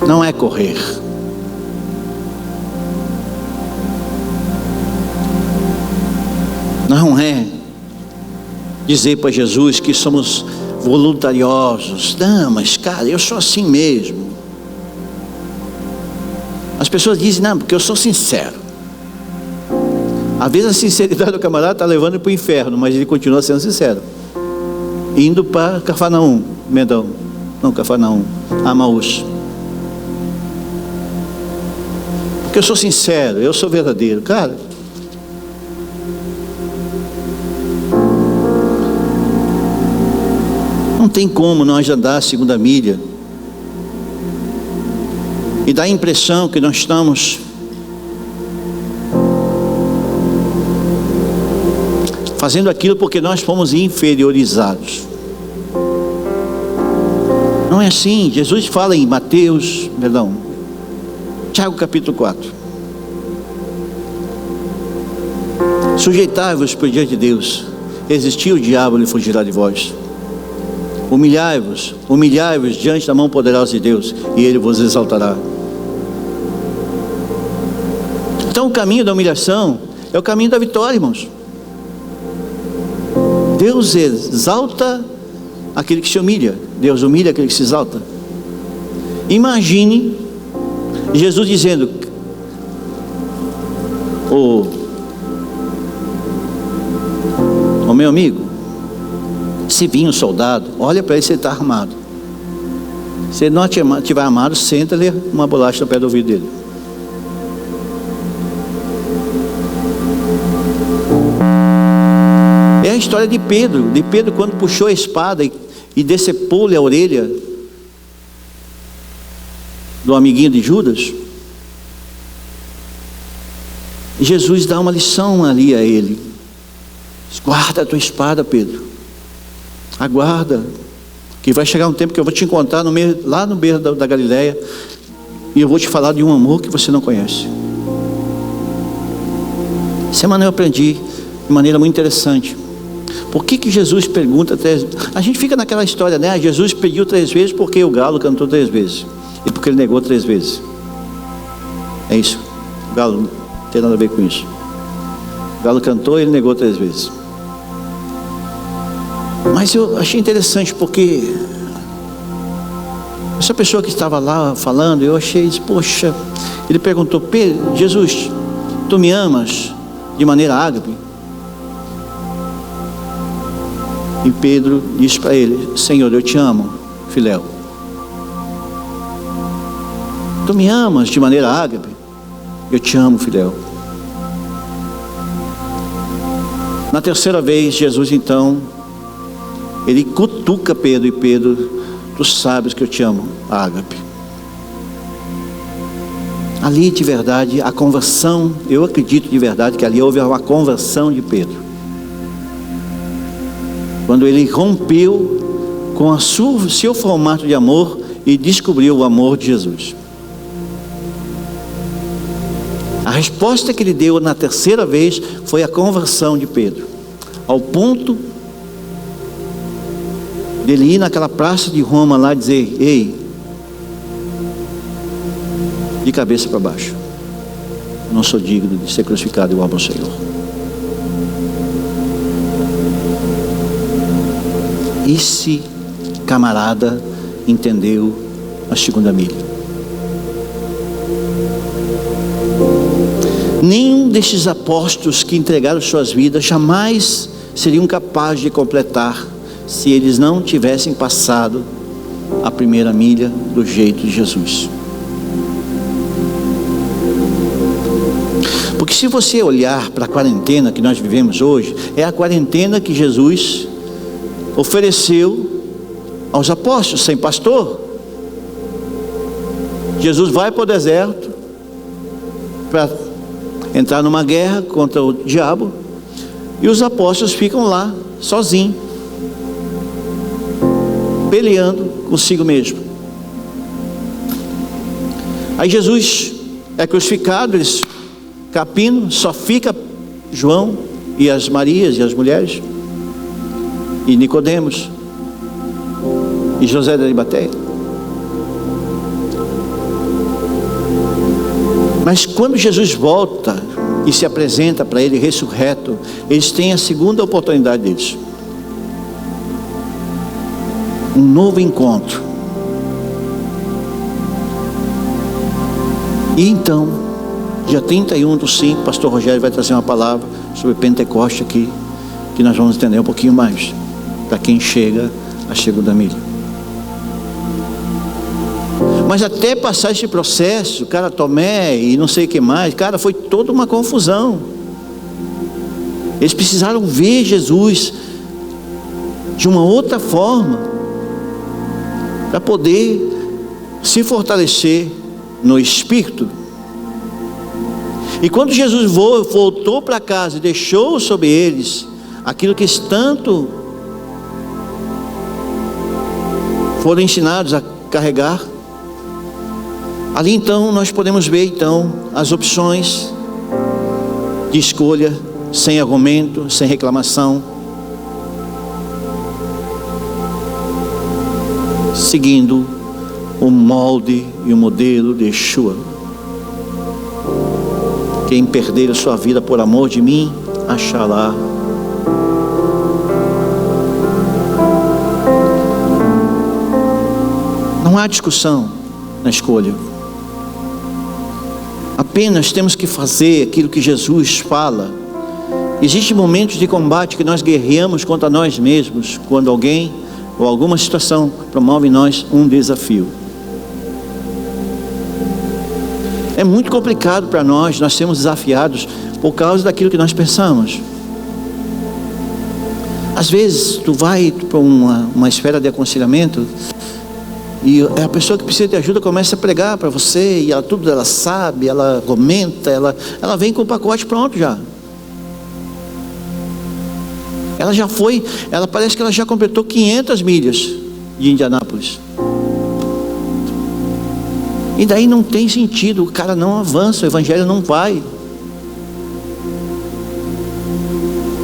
não é correr. Não é dizer para Jesus que somos voluntariosos. Não, mas cara, eu sou assim mesmo. As pessoas dizem: não, porque eu sou sincero. Às vezes a sinceridade do camarada está levando ele para o inferno, mas ele continua sendo sincero. Indo para Cafarnaum, Cafarnaum, Amaús. Porque eu sou sincero, eu sou verdadeiro. Cara, não tem como nós andar a segunda milha e dá a impressão que nós estamos fazendo aquilo porque nós fomos inferiorizados. Não é assim. Jesus fala em Tiago capítulo 4. Sujeitai-vos por diante de Deus, resistir o diabo, ele fugirá de vós. Humilhai-vos diante da mão poderosa de Deus, e ele vos exaltará. Então o caminho da humilhação é o caminho da vitória, irmãos. Deus exalta aquele que se humilha, Deus humilha aquele que se exalta. Imagine Jesus dizendo: ô meu amigo, se vir um soldado, olha para ele se ele está armado. Se ele não estiver armado, senta-lhe uma bolacha no pé do ouvido dele. É a história de Pedro quando puxou a espada e decepou-lhe a orelha. do amiguinho de Judas. E Jesus dá uma lição ali a ele: guarda a tua espada, Pedro, aguarda, que vai chegar um tempo que eu vou te encontrar lá no meio da Galileia, e eu vou te falar de um amor que você não conhece. Semana eu aprendi de maneira muito interessante. Por que Jesus pergunta 3 vezes? A gente fica naquela história, né? Jesus pediu 3 vezes porque o galo cantou 3 vezes. E porque ele negou 3 vezes. É isso. O galo não tem nada a ver com isso. O galo cantou e ele negou 3 vezes. Mas eu achei interessante porque essa pessoa que estava lá falando, eu achei, poxa, ele perguntou: Jesus, tu me amas de maneira ágape? E Pedro disse para ele: Senhor, eu te amo, filéu. Tu me amas de maneira ágape? Eu te amo, filéu. Na 3ª vez, Jesus então, ele cutuca Pedro: e Pedro, tu sabes que eu te amo, ágape. Ali de verdade, a conversão, eu acredito de verdade que ali houve uma conversão de Pedro. Quando ele rompeu com seu formato de amor e descobriu o amor de Jesus. A resposta que ele deu na 3ª vez foi a conversão de Pedro, ao ponto dele ir naquela praça de Roma lá e dizer: ei, de cabeça para baixo, não sou digno de ser crucificado igual ao Senhor. Esse camarada entendeu a 2ª milha. Nenhum destes apóstolos que entregaram suas vidas jamais seriam capazes de completar se eles não tivessem passado a 1ª milha do jeito de Jesus. Porque se você olhar para a quarentena que nós vivemos hoje, é a quarentena que Jesus ofereceu aos apóstolos, sem pastor. Jesus vai para o deserto para entrar numa guerra contra o diabo, e os apóstolos ficam lá sozinhos, peleando consigo mesmo. Aí Jesus é crucificado, eles capinam, só fica João e as Marias e as mulheres, e Nicodemos, e José de Arimateia. Mas quando Jesus volta e se apresenta para ele ressurreto, eles têm a 2ª oportunidade deles. Um novo encontro. E então, dia 31/5, pastor Rogério vai trazer uma palavra sobre Pentecoste aqui, que nós vamos entender um pouquinho mais, para quem chega à 2ª milha. Mas até passar esse processo, cara, Tomé e não sei o que mais, cara, foi toda uma confusão. Eles precisaram ver Jesus de uma outra forma, para poder se fortalecer no Espírito. E quando Jesus voltou para casa e deixou sobre eles aquilo que eles tanto foram ensinados a carregar, ali então nós podemos ver então as opções de escolha, sem argumento, sem reclamação, seguindo o molde e o modelo de Yeshua. Quem perder a sua vida por amor de mim, achará. Não há discussão na escolha. Apenas temos que fazer aquilo que Jesus fala. Existem momentos de combate que nós guerreamos contra nós mesmos, quando alguém ou alguma situação promove em nós um desafio. É muito complicado para nós sermos desafiados por causa daquilo que nós pensamos. Às vezes tu vai para uma esfera de aconselhamento E a pessoa que precisa de ajuda começa a pregar para você, e tudo ela sabe, ela comenta, ela vem com o pacote pronto já. Ela já foi, parece que ela já completou 500 milhas de Indianápolis. E daí não tem sentido, o cara não avança, o evangelho não vai.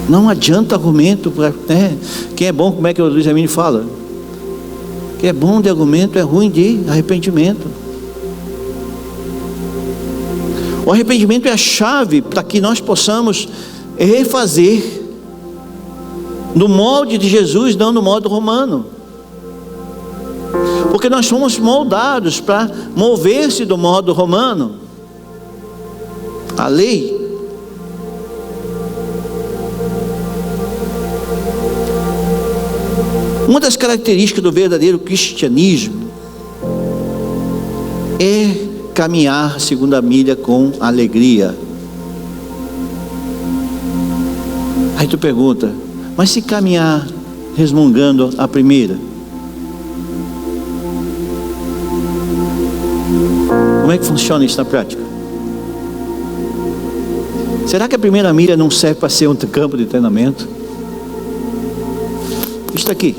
Não adianta argumento, né? Quem é bom, como é que o Luiz Emílio fala? Quem é bom de argumento é ruim de arrependimento. O arrependimento é a chave para que nós possamos refazer no molde de Jesus, não no modo romano. Porque nós fomos moldados para mover-se do modo romano, a lei. Uma das características do verdadeiro cristianismo é caminhar a segunda milha com alegria. Aí tu pergunta, mas se caminhar resmungando a primeira? Como é que funciona isso na prática? Será que a primeira milha não serve para ser um campo de treinamento? Isto aqui.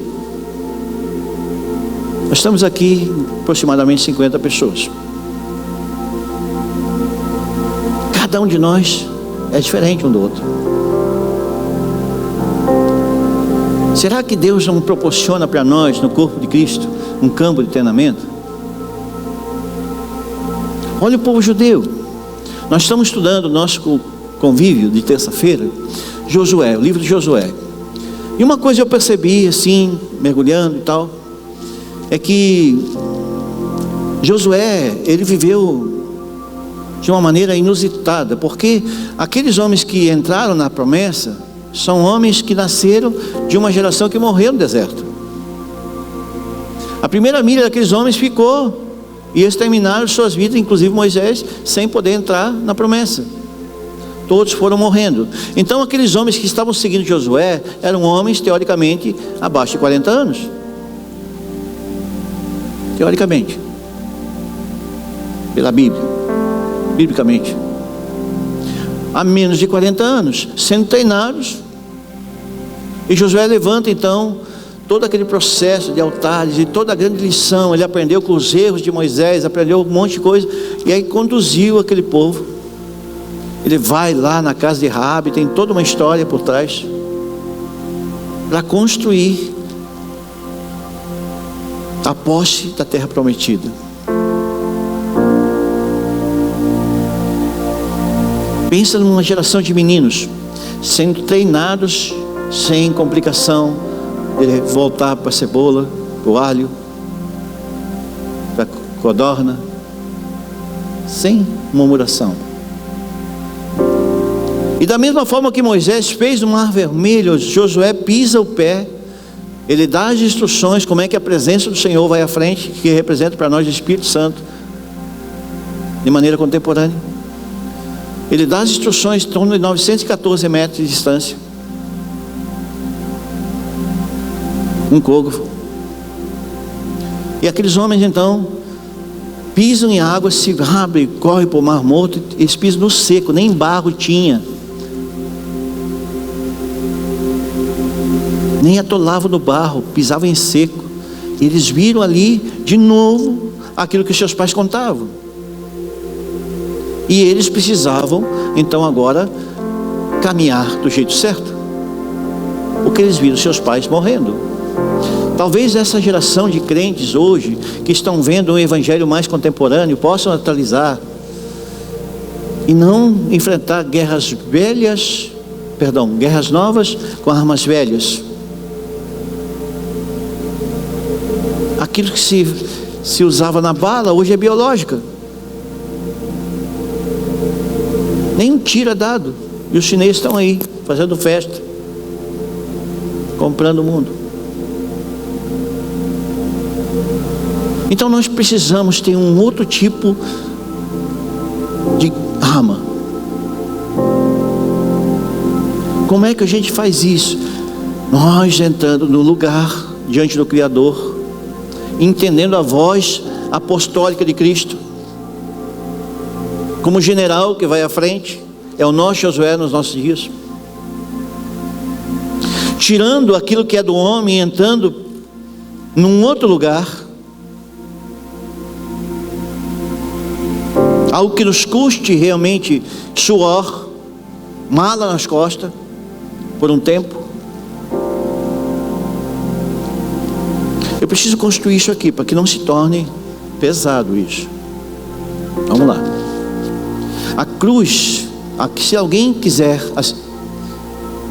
Nós estamos aqui aproximadamente 50 pessoas. Cada um de nós é diferente um do outro. Será que Deus não proporciona para nós, no corpo de Cristo, um campo de treinamento? Olha o povo judeu. Nós estamos estudando o nosso convívio de terça-feira, Josué, o livro de Josué. E uma coisa eu percebi assim, mergulhando e tal, é que Josué, ele viveu de uma maneira inusitada, porque aqueles homens que entraram na promessa são homens que nasceram de uma geração que morreu no deserto. A primeira milha daqueles homens ficou, e eles terminaram suas vidas, inclusive Moisés, sem poder entrar na promessa. Todos foram morrendo. Então aqueles homens que estavam seguindo Josué eram homens teoricamente abaixo de 40 anos. Teoricamente, pela Bíblia, biblicamente, há menos de 40 anos, sendo treinados. E Josué levanta então todo aquele processo de altares e toda a grande lição. Ele aprendeu com os erros de Moisés, aprendeu um monte de coisa, e aí conduziu aquele povo. Ele vai lá na casa de Raabe, tem toda uma história por trás, para construir a posse da terra prometida. Pensa numa geração de meninos sendo treinados sem complicação, de voltar para a cebola, para o alho, para a codorna, sem murmuração. E da mesma forma que Moisés fez no Mar Vermelho, Josué pisa o pé, ele dá as instruções, como é que a presença do Senhor vai à frente, que representa para nós o Espírito Santo, de maneira contemporânea. Ele dá as instruções em torno de 914 metros de distância. Um côgrafo. E aqueles homens então pisam em água, se abrem, correm para o Mar Morto. Eles pisam no seco, nem barro tinha, nem atolavam no barro, pisavam em seco. E eles viram ali de novo aquilo que seus pais contavam. E eles precisavam então agora caminhar do jeito certo, porque eles viram seus pais morrendo. Talvez essa geração de crentes hoje, que estão vendo um evangelho mais contemporâneo, possam atualizar e não enfrentar guerras novas com armas velhas. Aquilo que se usava na bala, hoje é biológica. Nem um tiro é dado, e os chineses estão aí, fazendo festa, comprando o mundo. Então nós precisamos ter um outro tipo de arma. Como é que a gente faz isso? Nós entrando no lugar diante do Criador entendendo a voz apostólica de Cristo. Como general que vai à frente, é o nosso Josué nos nossos dias. Tirando aquilo que é do homem e entrando num outro lugar. Algo que nos custe realmente suor, mala nas costas, por um tempo. Eu preciso construir isso aqui, para que não se torne pesado isso. Vamos lá. A cruz, se alguém quiser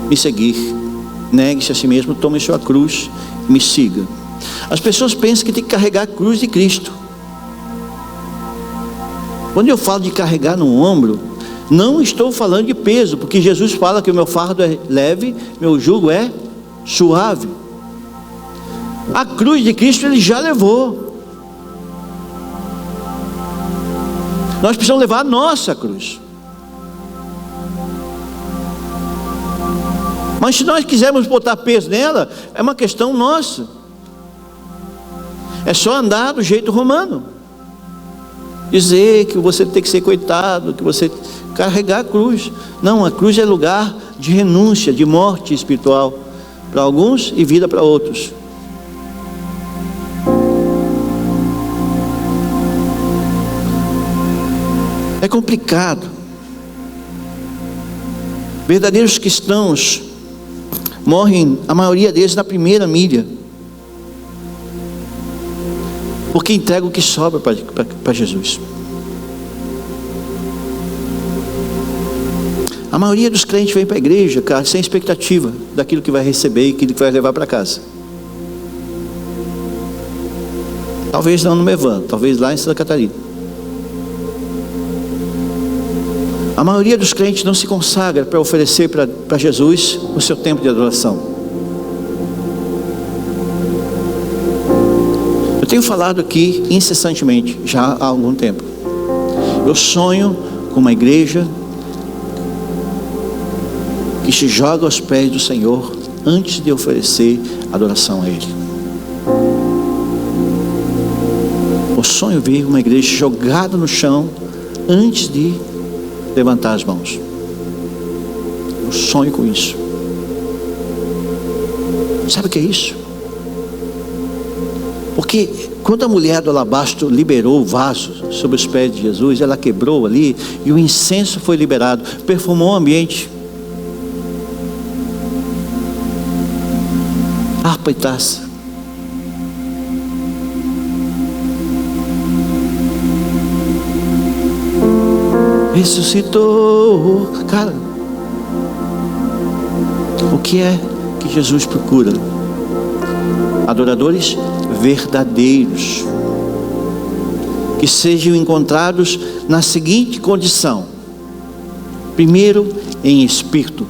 me seguir, negue-se a si mesmo, tome sua cruz e me siga. As pessoas pensam que tem que carregar a cruz de Cristo. Quando eu falo de carregar no ombro, não estou falando de peso, porque Jesus fala que o meu fardo é leve, meu jugo é suave. A cruz de Cristo Ele já levou. Nós precisamos levar a nossa cruz. Mas se nós quisermos botar peso nela, é uma questão nossa. É só andar do jeito romano. Dizer que você tem que ser coitado, que você carregar a cruz. Não, a cruz é lugar de renúncia, de morte espiritual para alguns e vida para outros. É complicado. Verdadeiros cristãos morrem, a maioria deles, na primeira milha, porque entrega o que sobra para Jesus. A maioria dos crentes vem para a igreja, cara, sem expectativa daquilo que vai receber e aquilo que vai levar para casa. Talvez não no Mevan, talvez lá em Santa Catarina. A maioria dos crentes não se consagra para oferecer para Jesus o seu tempo de adoração. Eu tenho falado aqui incessantemente, já há algum tempo. Eu sonho com uma igreja que se joga aos pés do Senhor antes de oferecer adoração a Ele. Eu sonho ver uma igreja jogada no chão antes de levantar as mãos. Eu sonho com isso. Sabe o que é isso? Porque quando a mulher do alabastro liberou o vaso sobre os pés de Jesus, ela quebrou ali e o incenso foi liberado, perfumou o ambiente. Harpa e taça. Ressuscitou. Cara, o que é que Jesus procura? Adoradores verdadeiros, que sejam encontrados na seguinte condição: primeiro, em espírito;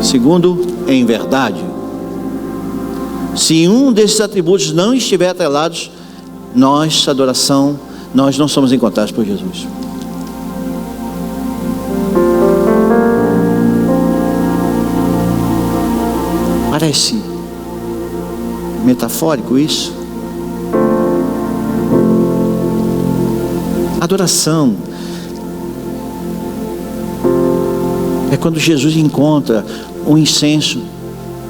segundo, em verdade. Se um desses atributos não estiver atrelados, nossa adoração, nós não somos encontrados por Jesus. Parece metafórico isso. Adoração é quando Jesus encontra o incenso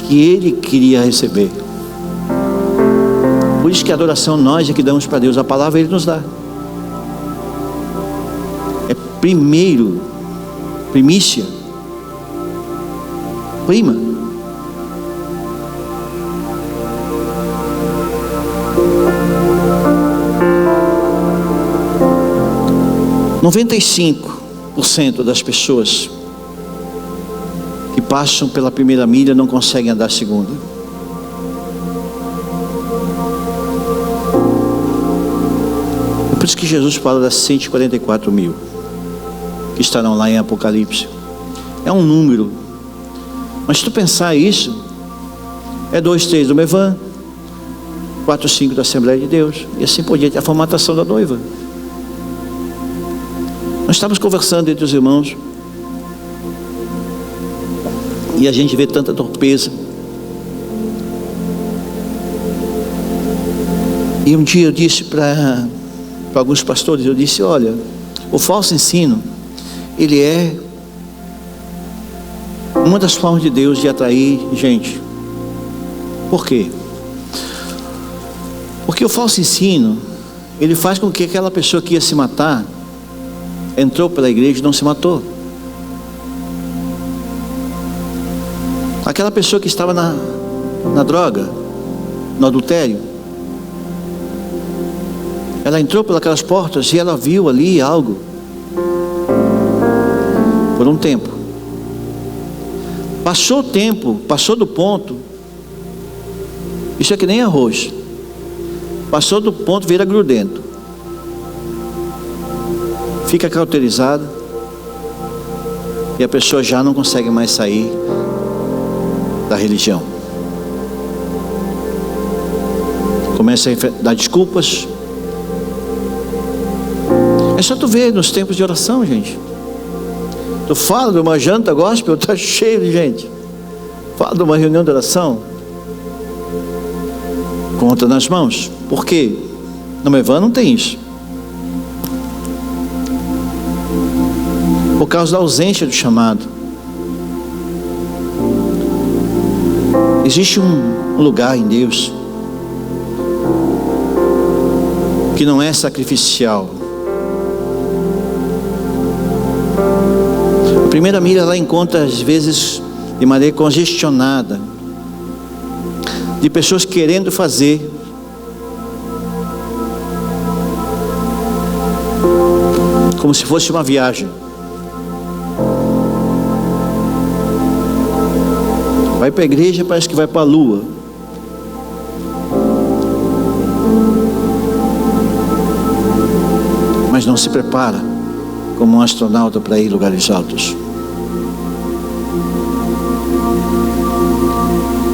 que Ele queria receber. Por isso que a adoração nós é que damos para Deus, a palavra Ele nos dá. É primeiro, primícia, prima. ,95% das pessoas que passam pela primeira milha não conseguem andar a segunda. É por isso que Jesus fala das 144 mil que estarão lá em Apocalipse. É um número, mas se tu pensar isso, é 2, 3 do Mevan, 4, 5 da Assembleia de Deus, e assim por diante, a formatação da noiva. Nós estávamos conversando entre os irmãos e a gente vê tanta torpeza. E um dia eu disse para alguns pastores, eu disse, olha, o falso ensino, ele é uma das formas de Deus de atrair gente. Por quê? Porque o falso ensino, ele faz com que aquela pessoa que ia se matar, entrou pela igreja e não se matou. Aquela pessoa que estava na droga, no adultério, ela entrou pelas portas e ela viu ali algo por um tempo. Passou o tempo, passou do ponto. Isso é que nem arroz. Passou do ponto, vira grudento. Fica cauterizado. E a pessoa já não consegue mais sair da religião. Começa a dar desculpas. É só tu ver nos tempos de oração, gente. Tu fala de uma janta gospel, tá cheio de gente. Fala de uma reunião de oração, conta nas mãos. Por quê? No Evan não tem isso. Por causa da ausência do chamado. Existe um lugar em Deus que não é sacrificial. A primeira mira ela encontra às vezes de maneira congestionada, de pessoas querendo fazer, como se fosse uma viagem. Vai para a igreja, parece que vai para a lua. Mas não se prepara como um astronauta para ir em lugares altos.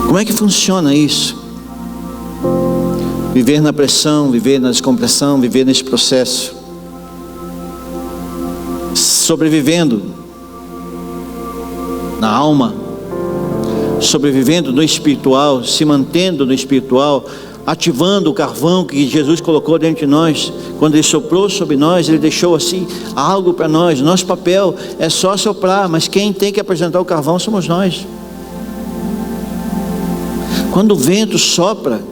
Como é que funciona isso? Viver na pressão, viver na descompressão, viver nesse processo. Sobrevivendo na alma, sobrevivendo no espiritual, se mantendo no espiritual, ativando o carvão que Jesus colocou dentro de nós. Quando Ele soprou sobre nós, Ele deixou assim algo para nós. Nosso papel é só soprar, mas quem tem que apresentar o carvão somos nós. Quando o vento sopra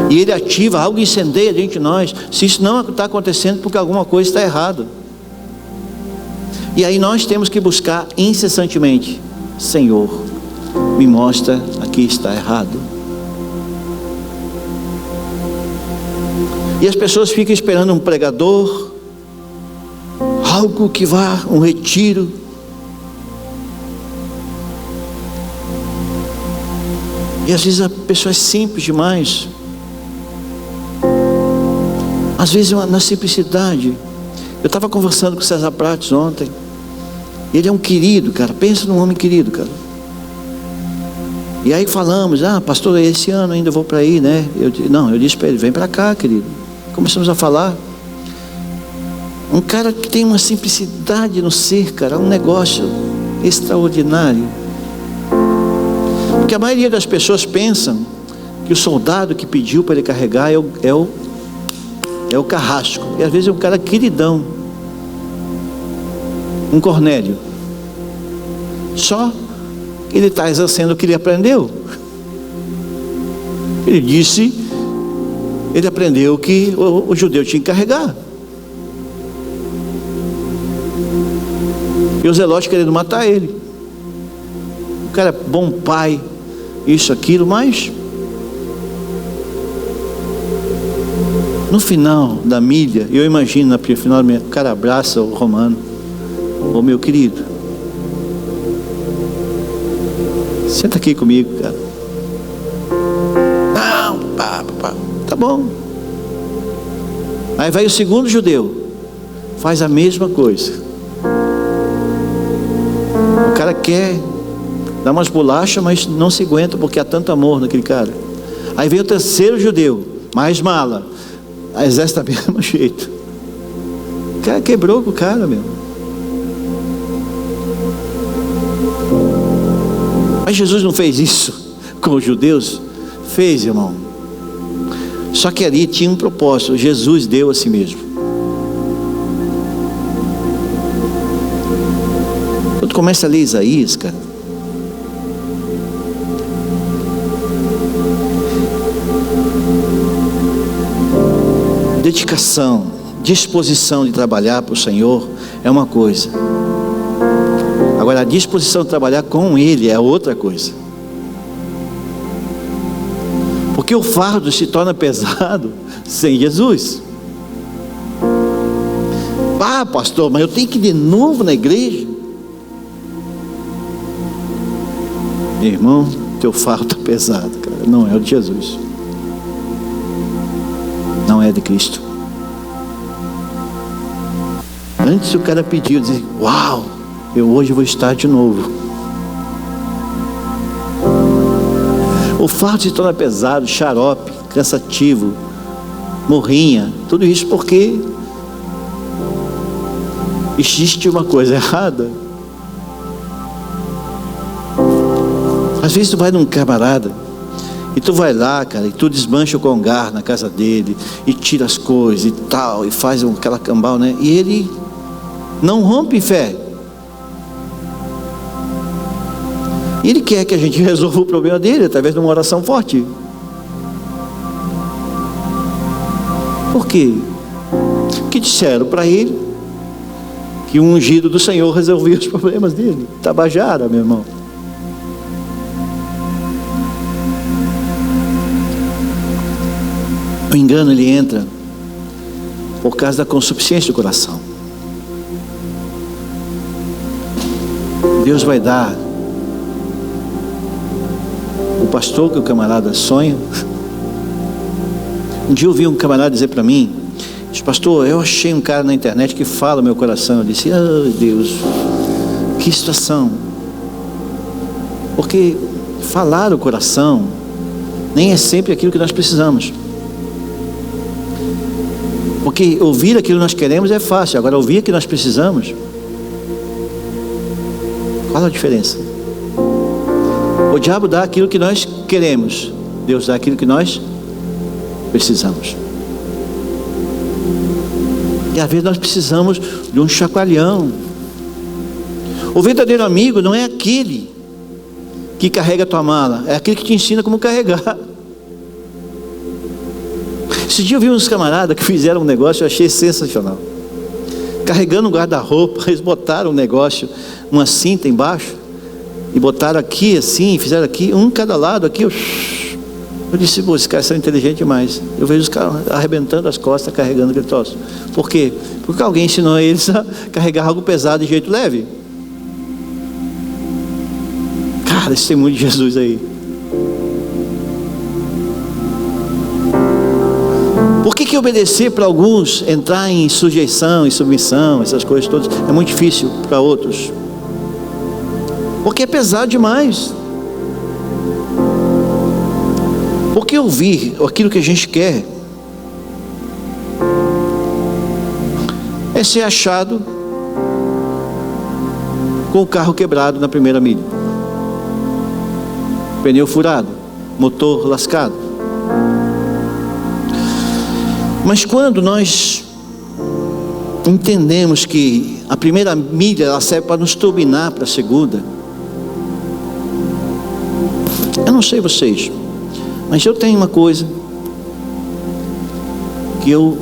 e ele ativa, algo incendeia dentro de nós. Se isso não está acontecendo, porque alguma coisa está errada. E aí nós temos que buscar incessantemente: Senhor, me mostra aqui está errado. E as pessoas ficam esperando um pregador, algo que vá, um retiro. E às vezes a pessoa é simples demais. Às vezes na simplicidade. Eu estava conversando com o César Prates ontem. Ele é um querido, cara. Pensa num homem querido, cara. E aí falamos: pastor, esse ano ainda vou para aí, né? Eu disse para ele: vem para cá, querido. Começamos a falar. Um cara que tem uma simplicidade no ser, cara. Um negócio extraordinário. Porque a maioria das pessoas pensam que o soldado que pediu para ele carregar é o carrasco. E às vezes é um cara queridão, um Cornélio. Só ele está exercendo o que ele aprendeu. Ele aprendeu que o judeu tinha que carregar. E os zelotes querendo matar ele. O cara é bom pai, isso, aquilo, mas no final da milha, eu imagino, no final o cara abraça o Romano: ô meu querido, senta aqui comigo, cara. Não, pá, tá bom. Aí vai o segundo judeu, faz a mesma coisa. O cara quer dar umas bolachas, mas não se aguenta porque há tanto amor naquele cara. Aí vem o terceiro judeu, mais mala, exerce do mesmo jeito. O cara quebrou com o cara, meu. Mas Jesus não fez isso com os judeus? Fez, irmão. Só que ali tinha um propósito. Jesus deu a si mesmo. Quando começa a ler Isaías, cara, dedicação, disposição de trabalhar para o Senhor é uma coisa. Agora, a disposição de trabalhar com Ele é outra coisa. Porque o fardo se torna pesado sem Jesus. Ah, pastor, mas eu tenho que ir de novo na igreja? Meu irmão, teu fardo está pesado, cara. Não é o de Jesus. Não é de Cristo. Antes o cara pediu, dizia: uau, eu hoje vou estar de novo. O fardo se torna pesado, xarope, cansativo, morrinha. Tudo isso porque existe uma coisa errada. Às vezes tu vai num camarada e tu vai lá, cara, e tu desmancha o congar na casa dele e tira as coisas e tal, e faz aquela cambal, né? E ele não rompe em fé. E ele quer que a gente resolva o problema dele através de uma oração forte. Por quê? Porque disseram para ele que o ungido do Senhor resolvia os problemas dele. Tabajara, meu irmão. O engano, ele entra por causa da consuficiência do coração. Deus vai dar o pastor que o camarada sonha. Um dia eu ouvi um camarada dizer para mim: disse, pastor, eu achei um cara na internet que fala meu coração. Eu disse: oh Deus, que situação. Porque falar o coração nem é sempre aquilo que nós precisamos. Porque ouvir aquilo que nós queremos é fácil. Agora ouvir o que nós precisamos, qual a diferença? O diabo dá aquilo que nós queremos, Deus dá aquilo que nós precisamos. E às vezes nós precisamos de um chacoalhão. O verdadeiro amigo não é aquele que carrega a tua mala, é aquele que te ensina como carregar. Esse dia eu vi uns camaradas que fizeram um negócio, eu achei sensacional. Carregando um guarda-roupa, eles botaram um negócio, uma cinta embaixo, e botaram aqui assim, fizeram aqui, um cada lado aqui. Eu disse: pô, esses caras são inteligentes demais. Eu vejo os caras arrebentando as costas, carregando aquele troço. Por quê? Porque alguém ensinou eles a carregar algo pesado de jeito leve. Cara, esse tem muito de Jesus aí. Por que obedecer para alguns, entrar em sujeição e submissão, essas coisas todas, é muito difícil para outros? Porque é pesado demais. Porque ouvir aquilo que a gente quer é ser achado com o carro quebrado na primeira milha, pneu furado, motor lascado. Mas quando nós entendemos que a primeira milha ela serve para nos turbinar para a segunda, eu não sei vocês, mas eu tenho uma coisa que eu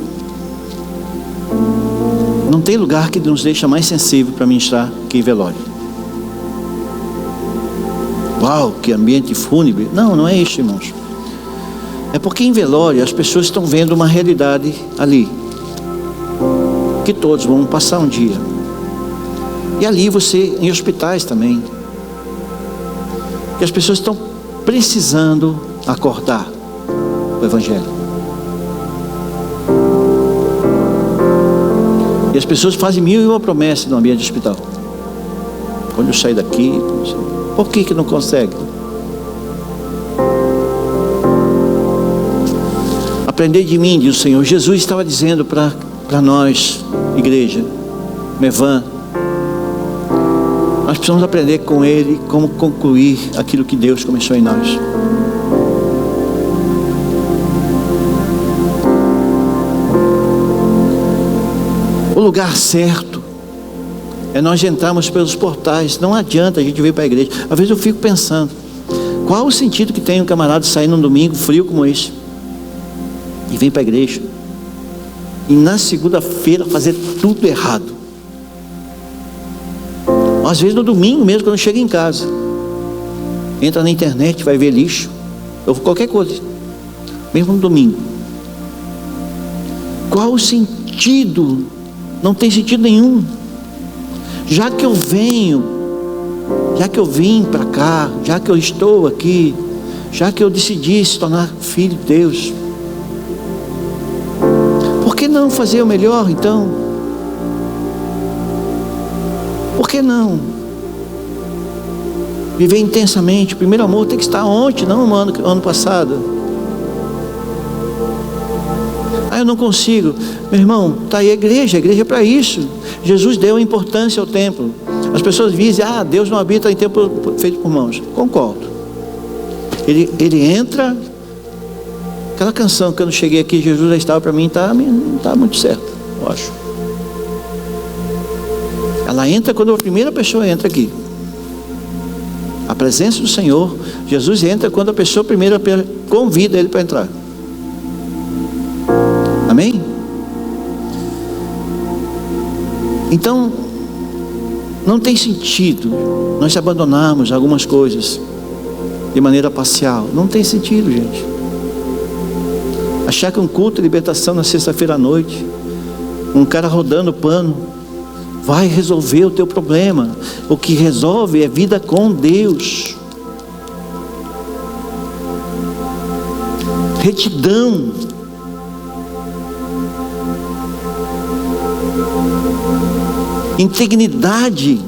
não tem lugar que nos deixa mais sensível para ministrar que em velório. Uau, que ambiente fúnebre. Não é isso, irmãos. É porque em velório as pessoas estão vendo uma realidade ali, que todos vão passar um dia. E ali você, em hospitais também, que as pessoas estão precisando acordar o Evangelho. E as pessoas fazem 1001 promessas no ambiente de hospital. Quando eu sair daqui, por que não consegue? Aprender de mim, diz o Senhor. Jesus estava dizendo para nós, igreja, Mevan, nós precisamos aprender com Ele como concluir aquilo que Deus começou em nós. O lugar certo é nós entrarmos pelos portais. Não adianta a gente vir para a igreja. Às vezes eu fico pensando, qual o sentido que tem um camarada sair num domingo frio como esse e vir para a igreja e na segunda-feira fazer tudo errado? Às vezes no domingo mesmo, quando chega em casa, entra na internet, vai ver lixo ou qualquer coisa, mesmo no domingo. Qual o sentido? Não tem sentido nenhum. Já que eu vim para cá, já que eu estou aqui, já que eu decidi se tornar filho de Deus, por que não fazer o melhor então? Por que não viver intensamente? O primeiro amor tem que estar ontem, não no ano passado. Eu não consigo. Meu irmão, está aí a igreja é para isso. Jesus deu importância ao templo. As pessoas dizem, Deus não habita em templo feito por mãos. Concordo. Ele entra. Aquela canção, quando eu cheguei aqui, Jesus já estava, para mim, está muito certo, eu acho. Ela entra quando a primeira pessoa entra aqui. A presença do Senhor, Jesus entra quando a pessoa primeiro convida ele para entrar. Amém? Então, não tem sentido nós abandonarmos algumas coisas de maneira parcial. Não tem sentido, gente. Achar que um culto de libertação na sexta-feira à noite, um cara rodando pano, vai resolver o teu problema. O que resolve é vida com Deus. Retidão. Integridade.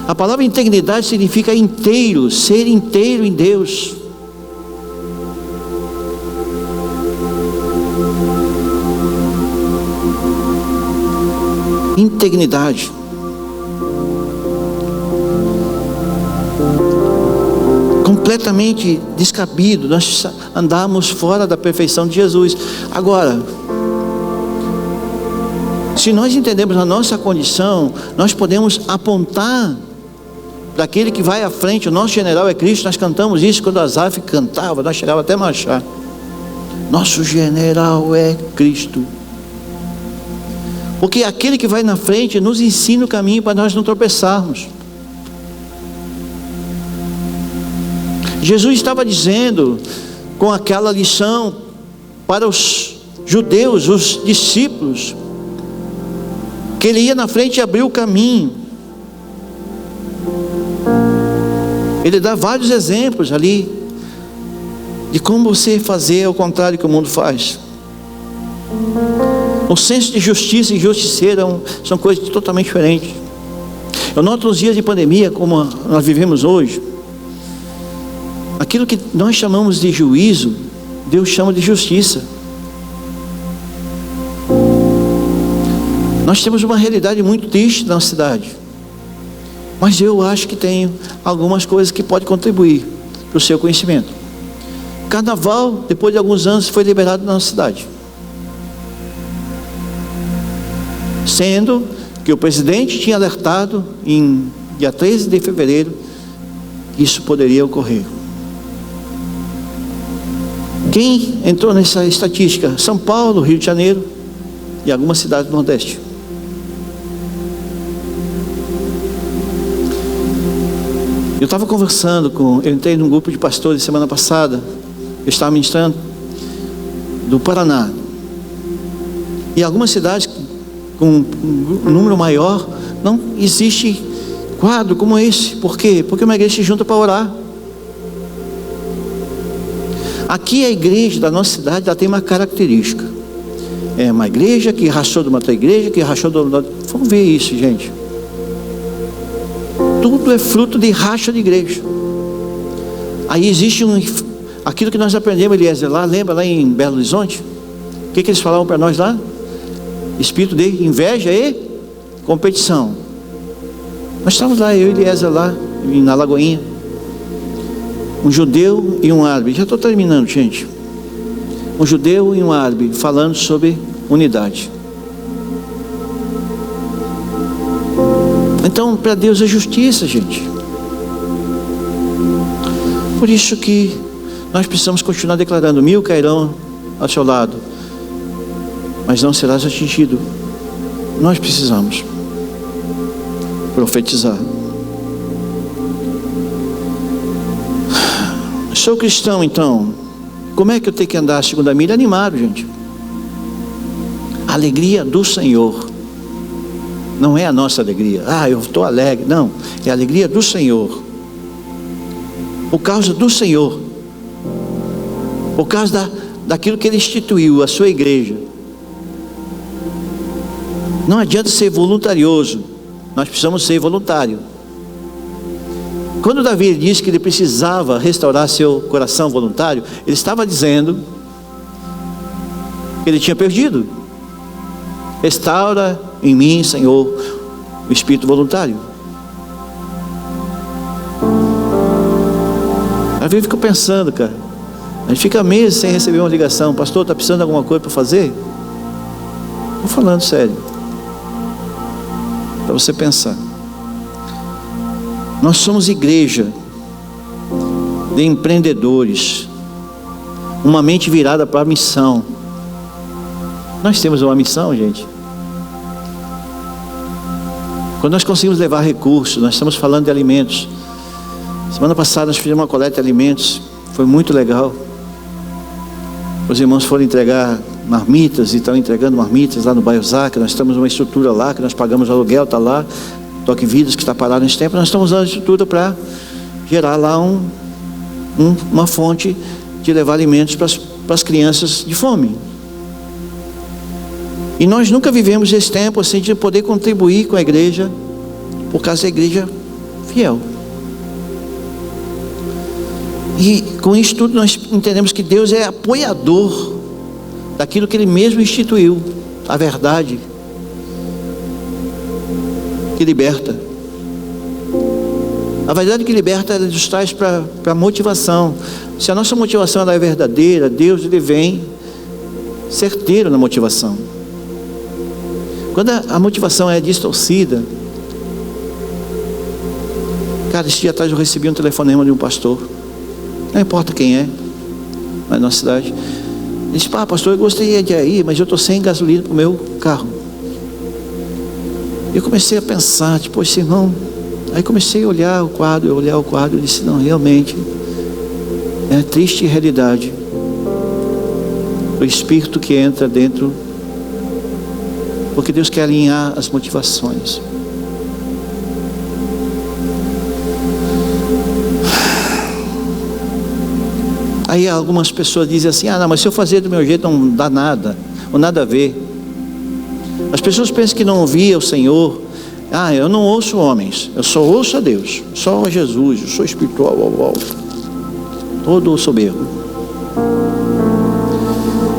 A palavra integridade significa inteiro, ser inteiro em Deus. Integridade. Completamente descabido, nós andamos fora da perfeição de Jesus. Agora, se nós entendemos a nossa condição, nós podemos apontar para aquele que vai à frente. O nosso general é Cristo. Nós cantamos isso quando Asaf cantava, nós chegávamos até a marchar. Nosso general é Cristo. Porque aquele que vai na frente nos ensina o caminho para nós não tropeçarmos. Jesus estava dizendo com aquela lição para os judeus, os discípulos, que ele ia na frente e abriu o caminho. Ele dá vários exemplos ali de como você fazer ao contrário que o mundo faz. O senso de justiça e justiceiro são coisas totalmente diferentes. Eu noto nos dias de pandemia, como nós vivemos hoje, aquilo que nós chamamos de juízo, Deus chama de justiça. Nós temos uma realidade muito triste na cidade, mas eu acho que tenho algumas coisas que podem contribuir para o seu conhecimento. Carnaval, depois de alguns anos, foi liberado na nossa cidade, sendo que o presidente tinha alertado em dia 13 de fevereiro que isso poderia ocorrer. Quem entrou nessa estatística? São Paulo, Rio de Janeiro e algumas cidades do Nordeste. Eu estava conversando eu entrei num grupo de pastores semana passada, eu estava ministrando, do Paraná. E algumas cidades com um número maior, não existe quadro como esse. Por quê? Porque uma igreja se junta para orar. Aqui a igreja da nossa cidade, ela tem uma característica. É uma igreja que rachou de uma outra igreja, que rachou de uma outra. Vamos ver isso, gente. Tudo é fruto de racha de igreja. Aí existe aquilo que nós aprendemos, Eliezer, lá, lembra lá em Belo Horizonte? O que eles falavam para nós lá? Espírito de inveja e competição. Nós estávamos lá, eu e Eliezer lá, na Lagoinha. Um judeu e um árabe. Já estou terminando, gente. Um judeu e um árabe falando sobre unidade. Então, para Deus é justiça, gente. Por isso que nós precisamos continuar declarando: 1000 cairão ao seu lado, mas não serás atingido. Nós precisamos profetizar. Sou cristão, então como é que eu tenho que andar a segunda milha? Animado, gente. A alegria do Senhor não é a nossa alegria. Eu estou alegre. Não, é a alegria do Senhor. Por causa do Senhor, por causa daquilo que Ele instituiu, a sua igreja. Não adianta ser voluntarioso, nós precisamos ser voluntário. Quando Davi disse que ele precisava restaurar seu coração voluntário, ele estava dizendo que ele tinha perdido. Restaura em mim, Senhor, o espírito voluntário. Às vezes eu fico pensando, cara, a gente fica meses sem receber uma ligação: pastor, está precisando de alguma coisa para fazer? Estou falando sério, para você pensar. Nós somos igreja de empreendedores, uma mente virada para a missão. Nós temos uma missão, gente. Quando nós conseguimos levar recursos, nós estamos falando de alimentos. Semana passada nós fizemos uma coleta de alimentos, foi muito legal. Os irmãos foram entregar marmitas e estão entregando marmitas lá no bairro Zaca. Nós temos uma estrutura lá que nós pagamos o aluguel, está lá. Toque Vidas, que está parado nesse tempo. Nós estamos usando a estrutura para gerar lá uma fonte de levar alimentos para as crianças de fome. E nós nunca vivemos esse tempo assim de poder contribuir com a igreja, por causa da igreja fiel. E com isso tudo nós entendemos que Deus é apoiador daquilo que Ele mesmo instituiu, a verdade que liberta. A verdade que liberta, ela nos traz para motivação. Se a nossa motivação ela é verdadeira, Deus ele vem certeiro na motivação. Quando a motivação é distorcida, cara, esse dia atrás eu recebi um telefonema de um pastor, não importa quem é, na nossa cidade. Ele disse: pastor, eu gostaria de ir, mas eu estou sem gasolina para o meu carro. Eu comecei a pensar, esse irmão. Aí comecei a olhar o quadro, e disse: não, realmente é a triste realidade do espírito que entra dentro, porque Deus quer alinhar as motivações. Aí algumas pessoas dizem assim: não, mas se eu fazer do meu jeito não dá nada, ou nada a ver. As pessoas pensam que não ouvia o Senhor. Eu não ouço homens, eu só ouço a Deus, só a Jesus, eu sou espiritual, todo soberbo.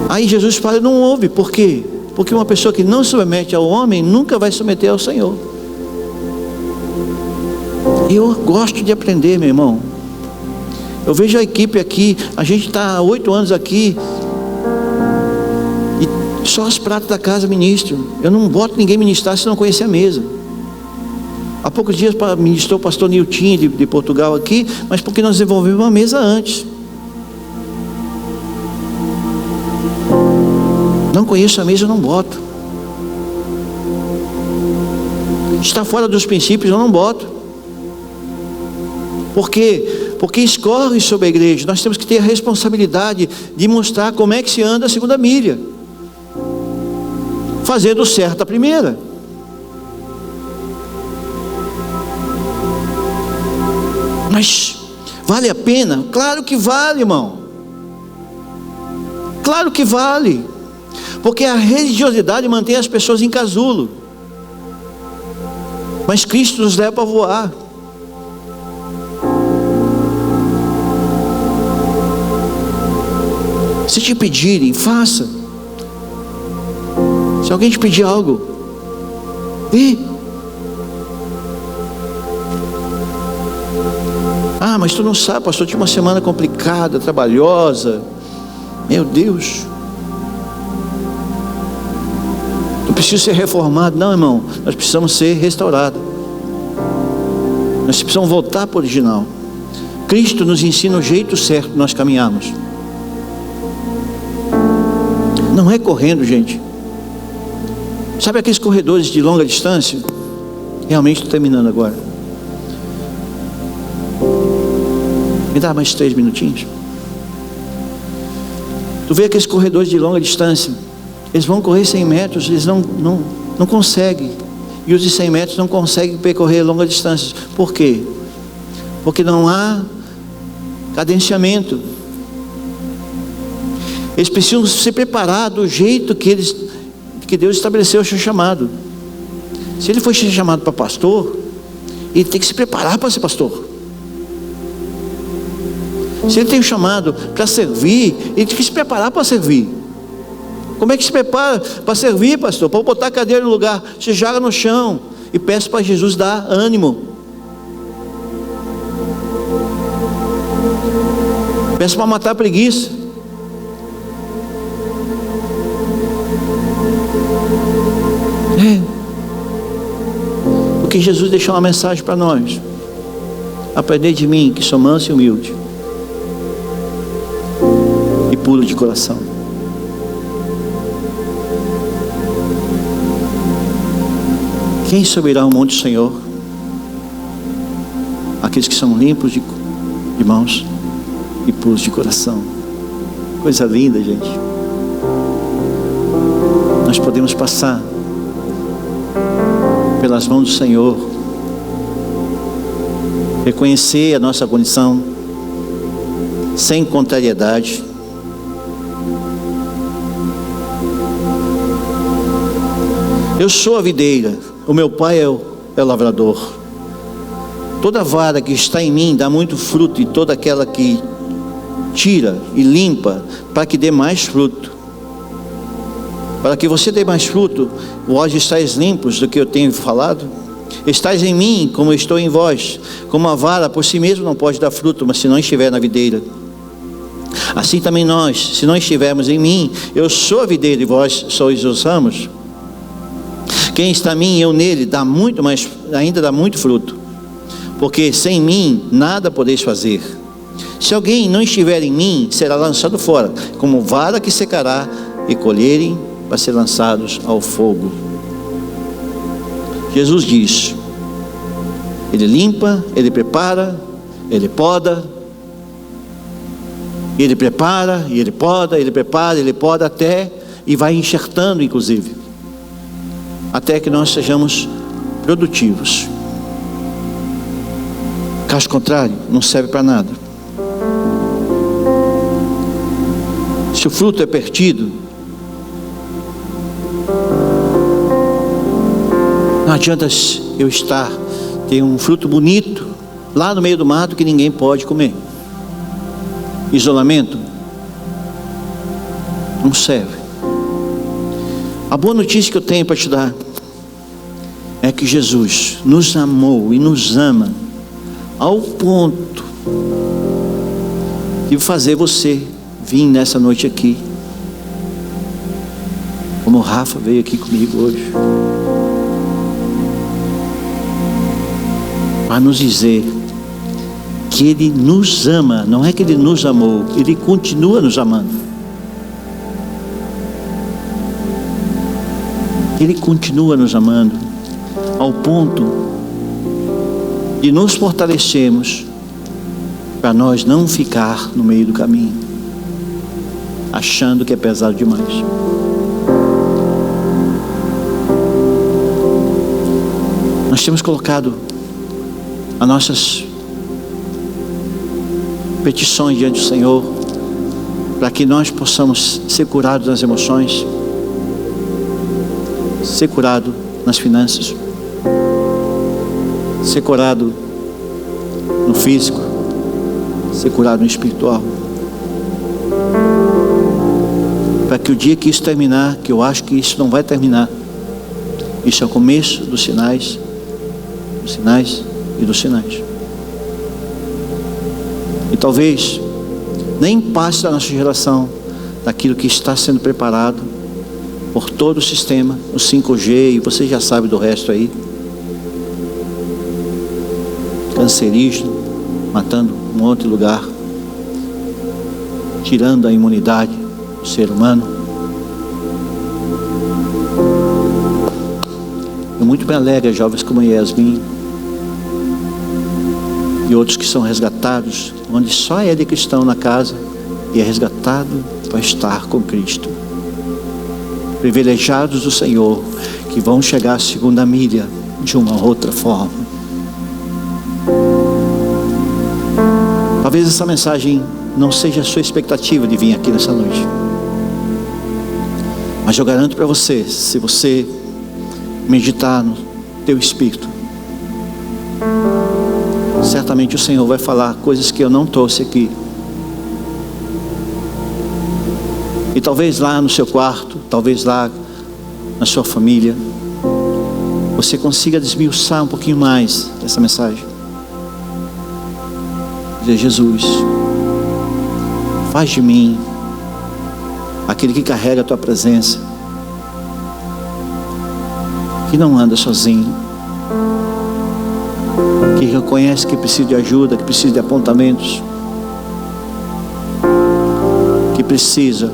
Aí Jesus fala: não ouve, por quê? Porque uma pessoa que não se submete ao homem nunca vai submeter ao Senhor. Eu gosto de aprender, meu irmão. Eu vejo a equipe aqui, a gente está há 8 anos aqui, e só os pratos da casa ministram. Eu não boto ninguém ministrar se não conhecer a mesa. Há poucos dias ministrou o pastor Nilton de Portugal aqui, mas porque nós desenvolvemos uma mesa antes. Não conheço a mesa, eu não boto. Está fora dos princípios, eu não boto. Por quê? Porque escorre sobre a igreja. Nós temos que ter a responsabilidade de mostrar como é que se anda a segunda milha, fazendo certo a primeira. Mas vale a pena? Claro que vale, irmão. Claro que vale. Porque a religiosidade mantém as pessoas em casulo, mas Cristo nos leva a voar. Se te pedirem, faça. Se alguém te pedir algo, dê. Mas tu não sabe, pastor, tive uma semana complicada, trabalhosa. Meu Deus, eu preciso ser reformado. Não, irmão, nós precisamos ser restaurados. Nós precisamos voltar para o original. Cristo nos ensina o jeito certo de nós caminharmos. Não é correndo, gente. Sabe aqueles corredores de longa distância? Realmente estou terminando agora. Me dá mais 3 minutinhos. Tu vê aqueles corredores de longa distância, eles vão correr 100 metros, eles não conseguem. E os de 100 metros não conseguem percorrer longa distância. Por quê? Porque não há cadenciamento. Eles precisam se preparar do jeito que Deus estabeleceu o seu chamado. Se ele foi chamado para pastor, ele tem que se preparar para ser pastor. Se ele tem um chamado para servir, ele tem que se preparar para servir. Como é que se prepara para servir, pastor? Para botar a cadeira no lugar, se joga no chão e peça para Jesus dar ânimo. Peça para matar a preguiça. Porque Jesus deixou uma mensagem para nós: aprendei de mim, que sou manso e humilde e puro de coração. Quem subirá ao monte do Senhor? Aqueles que são limpos de mãos e puros de coração. Coisa linda, gente. Nós podemos passar pelas mãos do Senhor, reconhecer a nossa condição sem contrariedade. Eu sou a videira, o meu pai é o lavrador. Toda vara que está em mim dá muito fruto, e toda aquela que tira e limpa, para que dê mais fruto. Para que você dê mais fruto, vós estáis limpos do que eu tenho falado. Estais em mim, como eu estou em vós. Como a vara por si mesmo não pode dar fruto, mas se não estiver na videira. Assim também nós, se não estivermos em mim, eu sou a videira e vós sois os ramos. Quem está em mim e eu nele, ainda dá muito fruto. Porque sem mim nada podeis fazer. Se alguém não estiver em mim, será lançado fora, como vara que secará, e colherem para ser lançados ao fogo. Jesus diz: ele limpa, ele prepara, ele poda, ele prepara, e ele poda, ele prepara, ele poda até, e vai enxertando inclusive, até que nós sejamos produtivos. Caso contrário, não serve para nada. Se o fruto é perdido, não adianta eu ter um fruto bonito lá no meio do mato que ninguém pode comer. Isolamento não serve. A boa notícia que eu tenho para te dar é que Jesus nos amou e nos ama ao ponto de fazer você vir nessa noite aqui, como o Rafa veio aqui comigo hoje, para nos dizer que Ele nos ama. Não é que Ele nos amou, Ele continua nos amando. Ele continua nos amando ao ponto de nos fortalecermos para nós não ficar no meio do caminho achando que é pesado demais. Nós temos colocado as nossas petições diante do Senhor, para que nós possamos ser curados nas emoções, ser curado nas finanças, ser curado no físico, ser curado no espiritual, para que o dia que isso terminar, que eu acho que isso não vai terminar, isso é o começo dos sinais e dos sinais. E talvez nem passe da nossa geração daquilo que está sendo preparado por todo o sistema, o 5G, e você já sabe do resto aí. cancerígeno, matando um monte de lugar, tirando a imunidade do ser humano. E muito me alegra jovens como Yasmin e outros que são resgatados, onde só é de cristão na casa e é resgatado para estar com Cristo. Privilegiados do Senhor, que vão chegar à segunda milha de uma outra forma. Talvez essa mensagem não seja a sua expectativa de vir aqui nessa noite, mas eu garanto para você, se você meditar no teu espírito, certamente o Senhor vai falar coisas que eu não trouxe aqui. E talvez lá no seu quarto, talvez lá na sua família, você consiga desmiuçar um pouquinho mais essa mensagem. Dizer: Jesus, faz de mim aquele que carrega a tua presença, que não anda sozinho, que reconhece que precisa de ajuda, que precisa de apontamentos, que precisa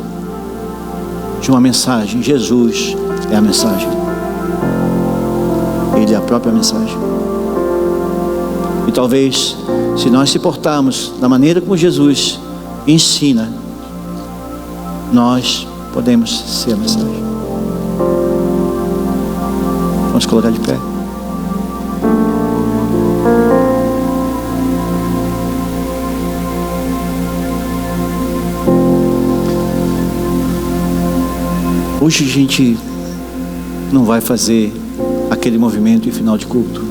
de uma mensagem. Jesus é a mensagem. Ele é a própria mensagem. E talvez, se nós se portarmos da maneira como Jesus ensina, nós podemos ser a mensagem. Vamos colocar de pé. Hoje a gente não vai fazer aquele movimento em final de culto,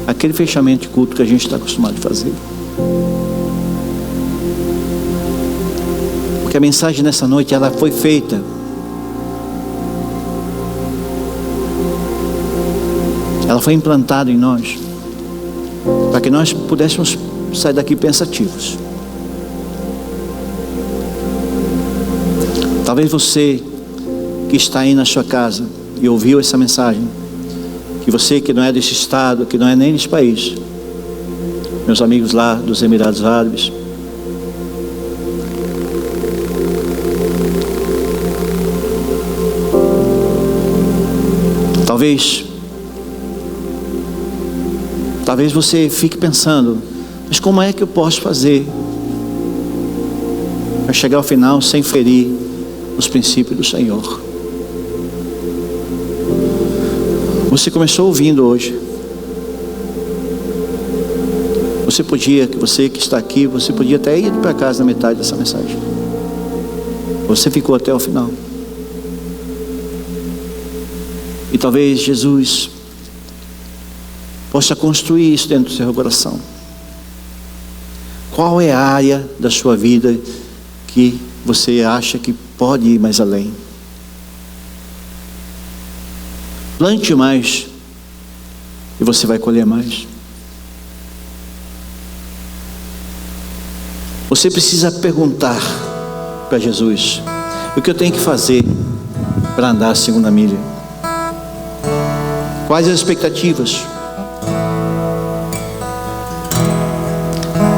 aquele fechamento de culto que a gente está acostumado a fazer, porque a mensagem nessa noite, ela foi feita ela foi implantada em nós para que nós pudéssemos sair daqui pensativos. Talvez você que está aí na sua casa e ouviu essa mensagem, que você que não é desse estado, que não é nem desse país, meus amigos lá dos Emirados Árabes, talvez você fique pensando: mas como é que eu posso fazer para chegar ao final sem ferir os princípios do Senhor? Você começou ouvindo hoje. Você que está aqui, você podia até ir para casa na metade dessa mensagem. Você ficou até o final. E talvez Jesus possa construir isso dentro do seu coração. Qual é a área da sua vida que você acha que pode ir mais além? Plante mais e você vai colher mais. Você precisa perguntar para Jesus: o que eu tenho que fazer para andar a segunda milha? Quais as expectativas?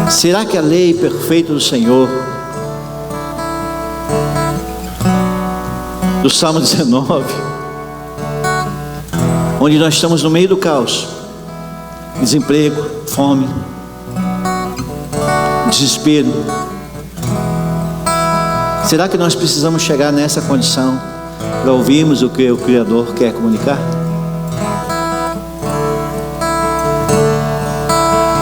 Será que a lei perfeita do Senhor, do Salmo 19, onde nós estamos no meio do caos, desemprego, fome, desespero, será que nós precisamos chegar nessa condição para ouvirmos o que o Criador quer comunicar?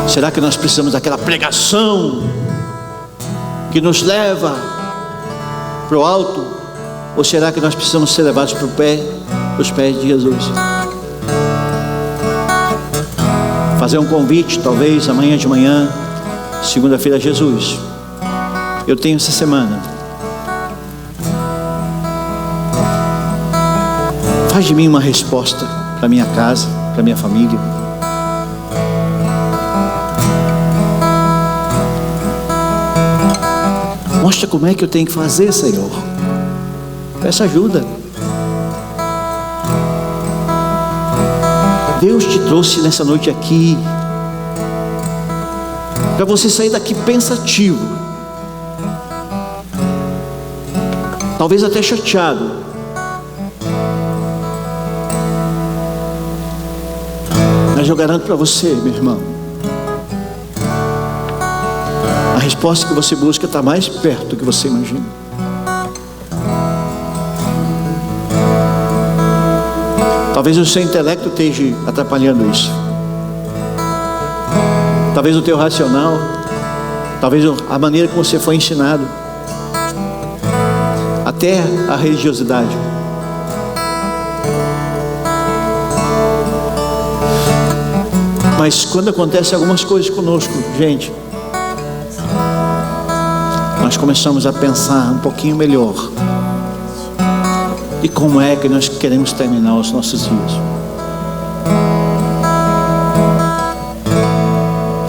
Será que nós precisamos daquela pregação que nos leva para o alto? Ou será que nós precisamos ser levados para os pés de Jesus? Fazer um convite, talvez amanhã de manhã, segunda-feira: Jesus, eu tenho essa semana, faz de mim uma resposta para minha casa, para minha família. Mostra como é que eu tenho que fazer, Senhor. Peça ajuda. Deus te trouxe nessa noite aqui para você sair daqui pensativo, talvez até chateado. Mas eu garanto para você, meu irmão, a resposta que você busca está mais perto do que você imagina. Talvez o seu intelecto esteja atrapalhando isso. Talvez o teu racional, talvez a maneira como você foi ensinado, até a religiosidade. Mas quando acontecem algumas coisas conosco, gente, nós começamos a pensar um pouquinho melhor e como é que nós queremos terminar os nossos dias.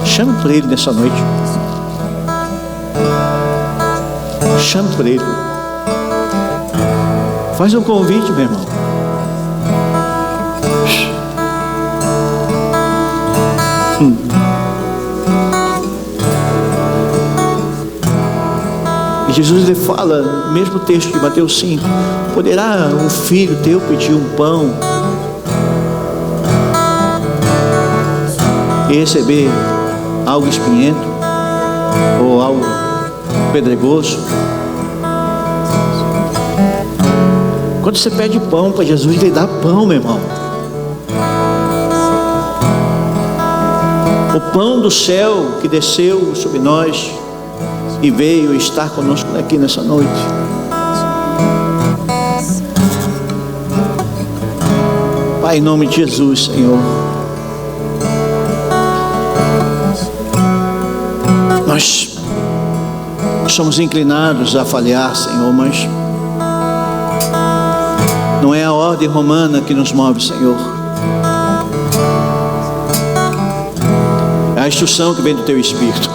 Chame por Ele nessa noite. Chame por Ele. Faz um convite, meu irmão. E Jesus lhe fala, no mesmo texto de Mateus 5, poderá um filho teu pedir um pão e receber algo espinhento ou algo pedregoso? Quando você pede pão para Jesus, Ele dá pão, meu irmão. O pão do céu que desceu sobre nós e veio estar conosco aqui nessa noite. Pai, em nome de Jesus, Senhor, nós somos inclinados a falhar, Senhor, mas não é a ordem romana que nos move, Senhor. É a instrução que vem do Teu Espírito.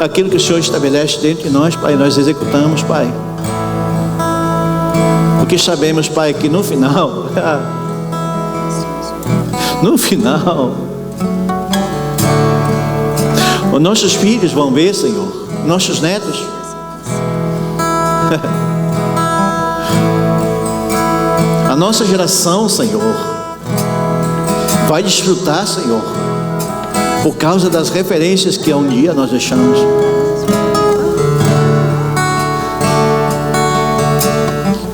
Aquilo que o Senhor estabelece dentro de nós, Pai, nós executamos, Pai. Porque sabemos, Pai, que no final, os nossos filhos vão ver, Senhor, nossos netos. A nossa geração, Senhor, vai desfrutar, Senhor, por causa das referências que um dia nós deixamos.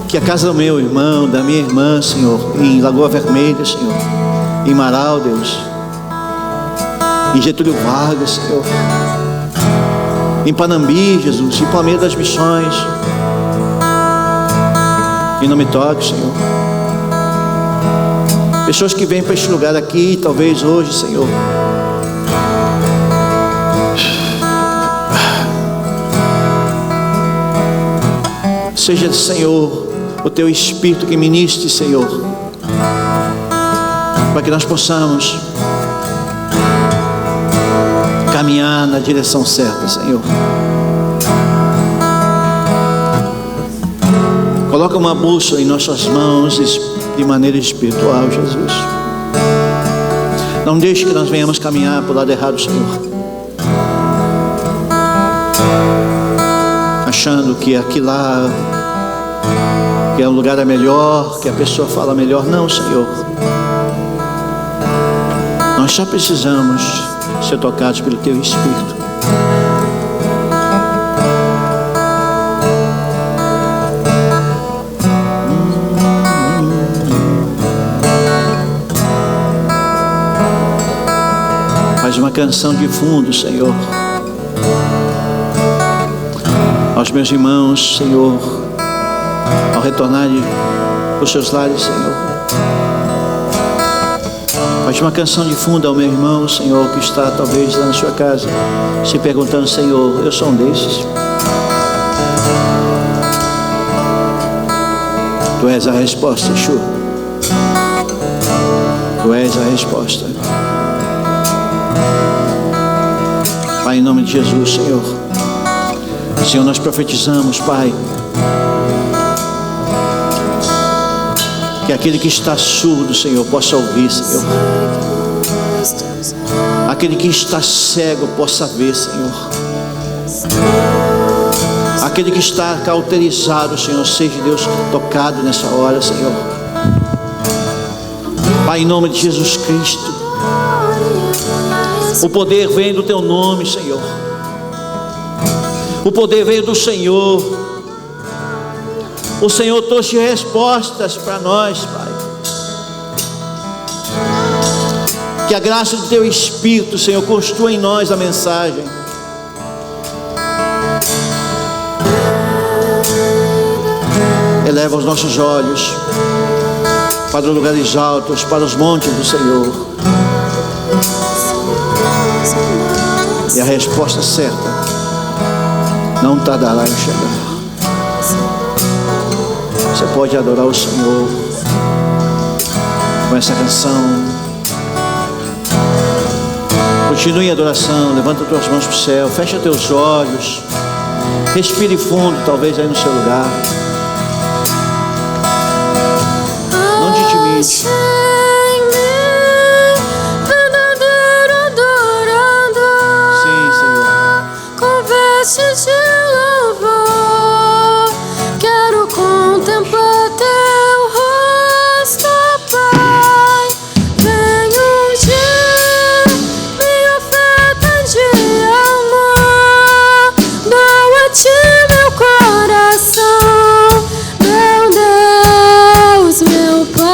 Que a casa do meu irmão, da minha irmã, Senhor, em Lagoa Vermelha, Senhor, em Marau, Deus, em Getúlio Vargas, Senhor, em Panambi, Jesus, em Palmeira das Missões, e não me toque, Senhor. Pessoas que vêm para este lugar aqui, talvez hoje, Senhor, seja, Senhor, o Teu Espírito que ministre, Senhor, para que nós possamos caminhar na direção certa, Senhor. Coloca uma bússola em nossas mãos de maneira espiritual, Jesus. Não deixe que nós venhamos caminhar para o lado errado, Senhor, achando que aqui lá, que é um lugar melhor, que a pessoa fala melhor. Não, Senhor, nós só precisamos ser tocados pelo Teu Espírito. Faz uma canção de fundo, Senhor, aos meus irmãos, Senhor, ao retornarem para os seus lares, Senhor. Faz uma canção de fundo ao meu irmão, Senhor, que está talvez lá na sua casa, se perguntando, Senhor, eu sou um desses? Tu és a resposta, Yeshua. Tu és a resposta. Pai, em nome de Jesus, Senhor. Senhor, nós profetizamos, Pai, que aquele que está surdo, Senhor, possa ouvir, Senhor. Aquele que está cego possa ver, Senhor. Aquele que está cauterizado, Senhor, seja Deus tocado nessa hora, Senhor. Pai, em nome de Jesus Cristo, o poder vem do Teu nome, Senhor. O poder veio do Senhor. O Senhor trouxe respostas para nós, Pai. Que a graça do Teu Espírito, Senhor, construa em nós a mensagem. Eleva os nossos olhos para os lugares altos, para os montes do Senhor. E a resposta certa não tardará em chegar. Você pode adorar o Senhor com essa canção. Continue em adoração. Levanta tuas mãos para o céu. Fecha teus olhos. Respire fundo, talvez aí no seu lugar. Não te intimide. Sim, Senhor. Com vestes de louvor, quero contemplar Teu rosto, Pai. Vem ungir minha oferta de amor. Doa a Ti meu coração, meu Deus, meu Pai.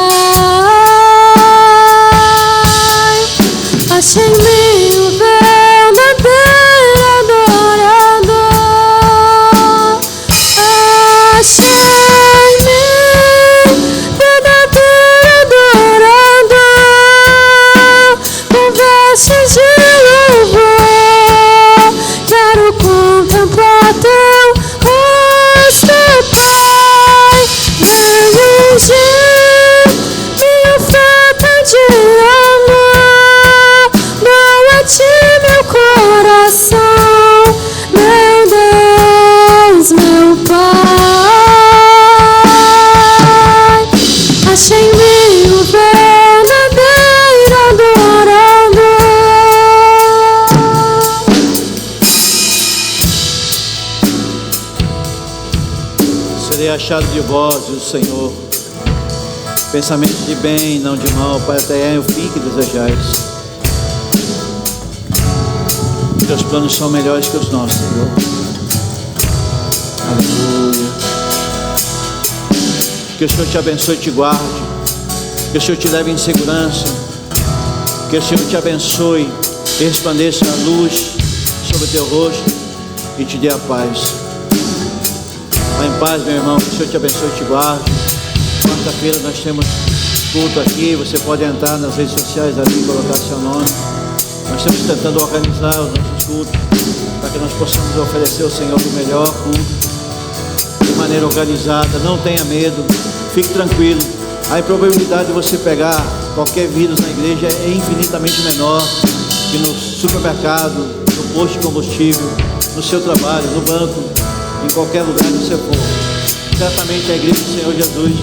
Achei em mim o verdadeiro adorador. Achei em mim verdadeiro adorador. Com vestes de louvor, quero contemplar Teu rosto, Pai. Vem ungir minha oferta de amor. Doa a Ti meu coração, meu Deus, meu Pai. Achei em mim o verdadeiro adorador. Serei achado de vós, diz o Senhor. Pensamento de bem, não de mal, para até o fim que desejais. Teus planos são melhores que os nossos, Senhor. Aleluia. Que o Senhor te abençoe e te guarde. Que o Senhor te leve em segurança. Que o Senhor te abençoe e resplandeça a luz sobre o teu rosto e te dê a paz. Vá em paz, meu irmão. Que o Senhor te abençoe e te guarde. Quarta-feira nós temos culto aqui. Você pode entrar nas redes sociais ali e colocar seu nome. Nós estamos tentando organizar os nossos cultos para que nós possamos oferecer ao Senhor o melhor culto de maneira organizada. Não tenha medo, fique tranquilo. A probabilidade de você pegar qualquer vírus na igreja é infinitamente menor que no supermercado, no posto de combustível, no seu trabalho, no banco, em qualquer lugar que você for. Certamente a igreja do Senhor Jesus,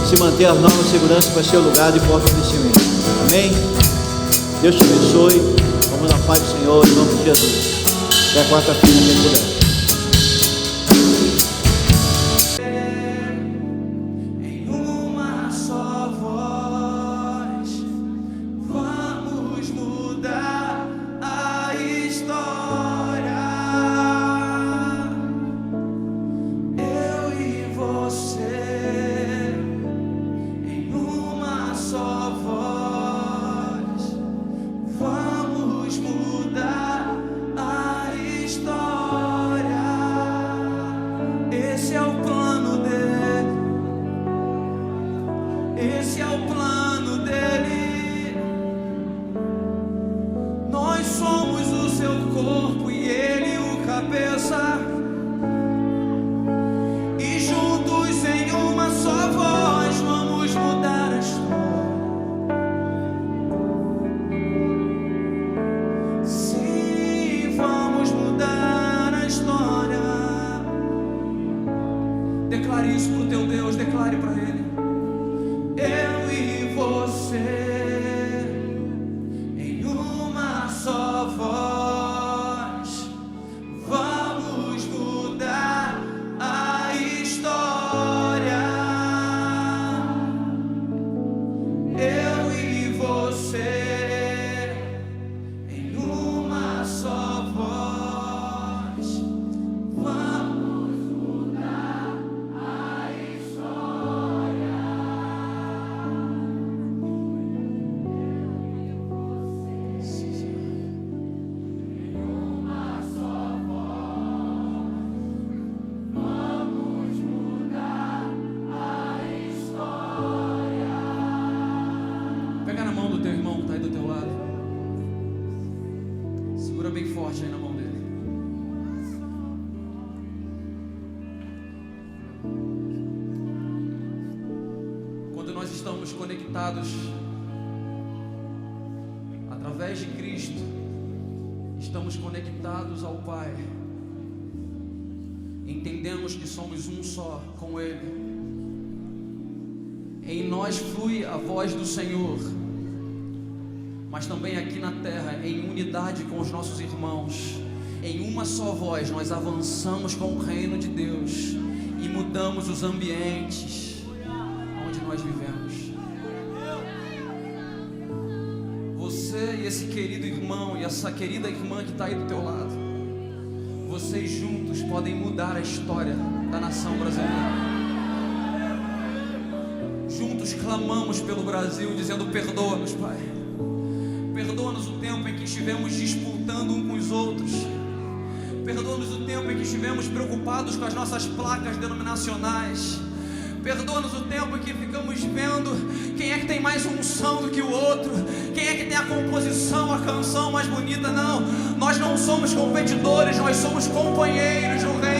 se manter as normas de segurança, vai ser o lugar de fortalecimento. Amém? Deus te abençoe. Vamos na paz do Senhor, em nome de Jesus. Até quarta-feira, quem puder. Declare isso pro teu Deus, declare para Ele. Eu e você em uma só estamos conectados através de Cristo, estamos conectados ao Pai. Entendemos que somos um só com Ele. Em nós flui a voz do Senhor, mas também aqui na terra, em unidade com os nossos irmãos, em uma só voz, nós avançamos com o reino de Deus e mudamos os ambientes onde nós vivemos. Você e esse querido irmão e essa querida irmã que está aí do teu lado, vocês juntos podem mudar a história da nação brasileira. Juntos clamamos pelo Brasil, dizendo: perdoa-nos, Pai. Perdoa-nos o tempo em que estivemos disputando um com os outros. Perdoa-nos o tempo em que estivemos preocupados com as nossas placas denominacionais. Perdoa-nos o tempo em que ficamos vendo quem é que tem mais unção do que o outro, quem é que tem a composição, a canção mais bonita. Não, nós não somos competidores, nós somos companheiros no reino.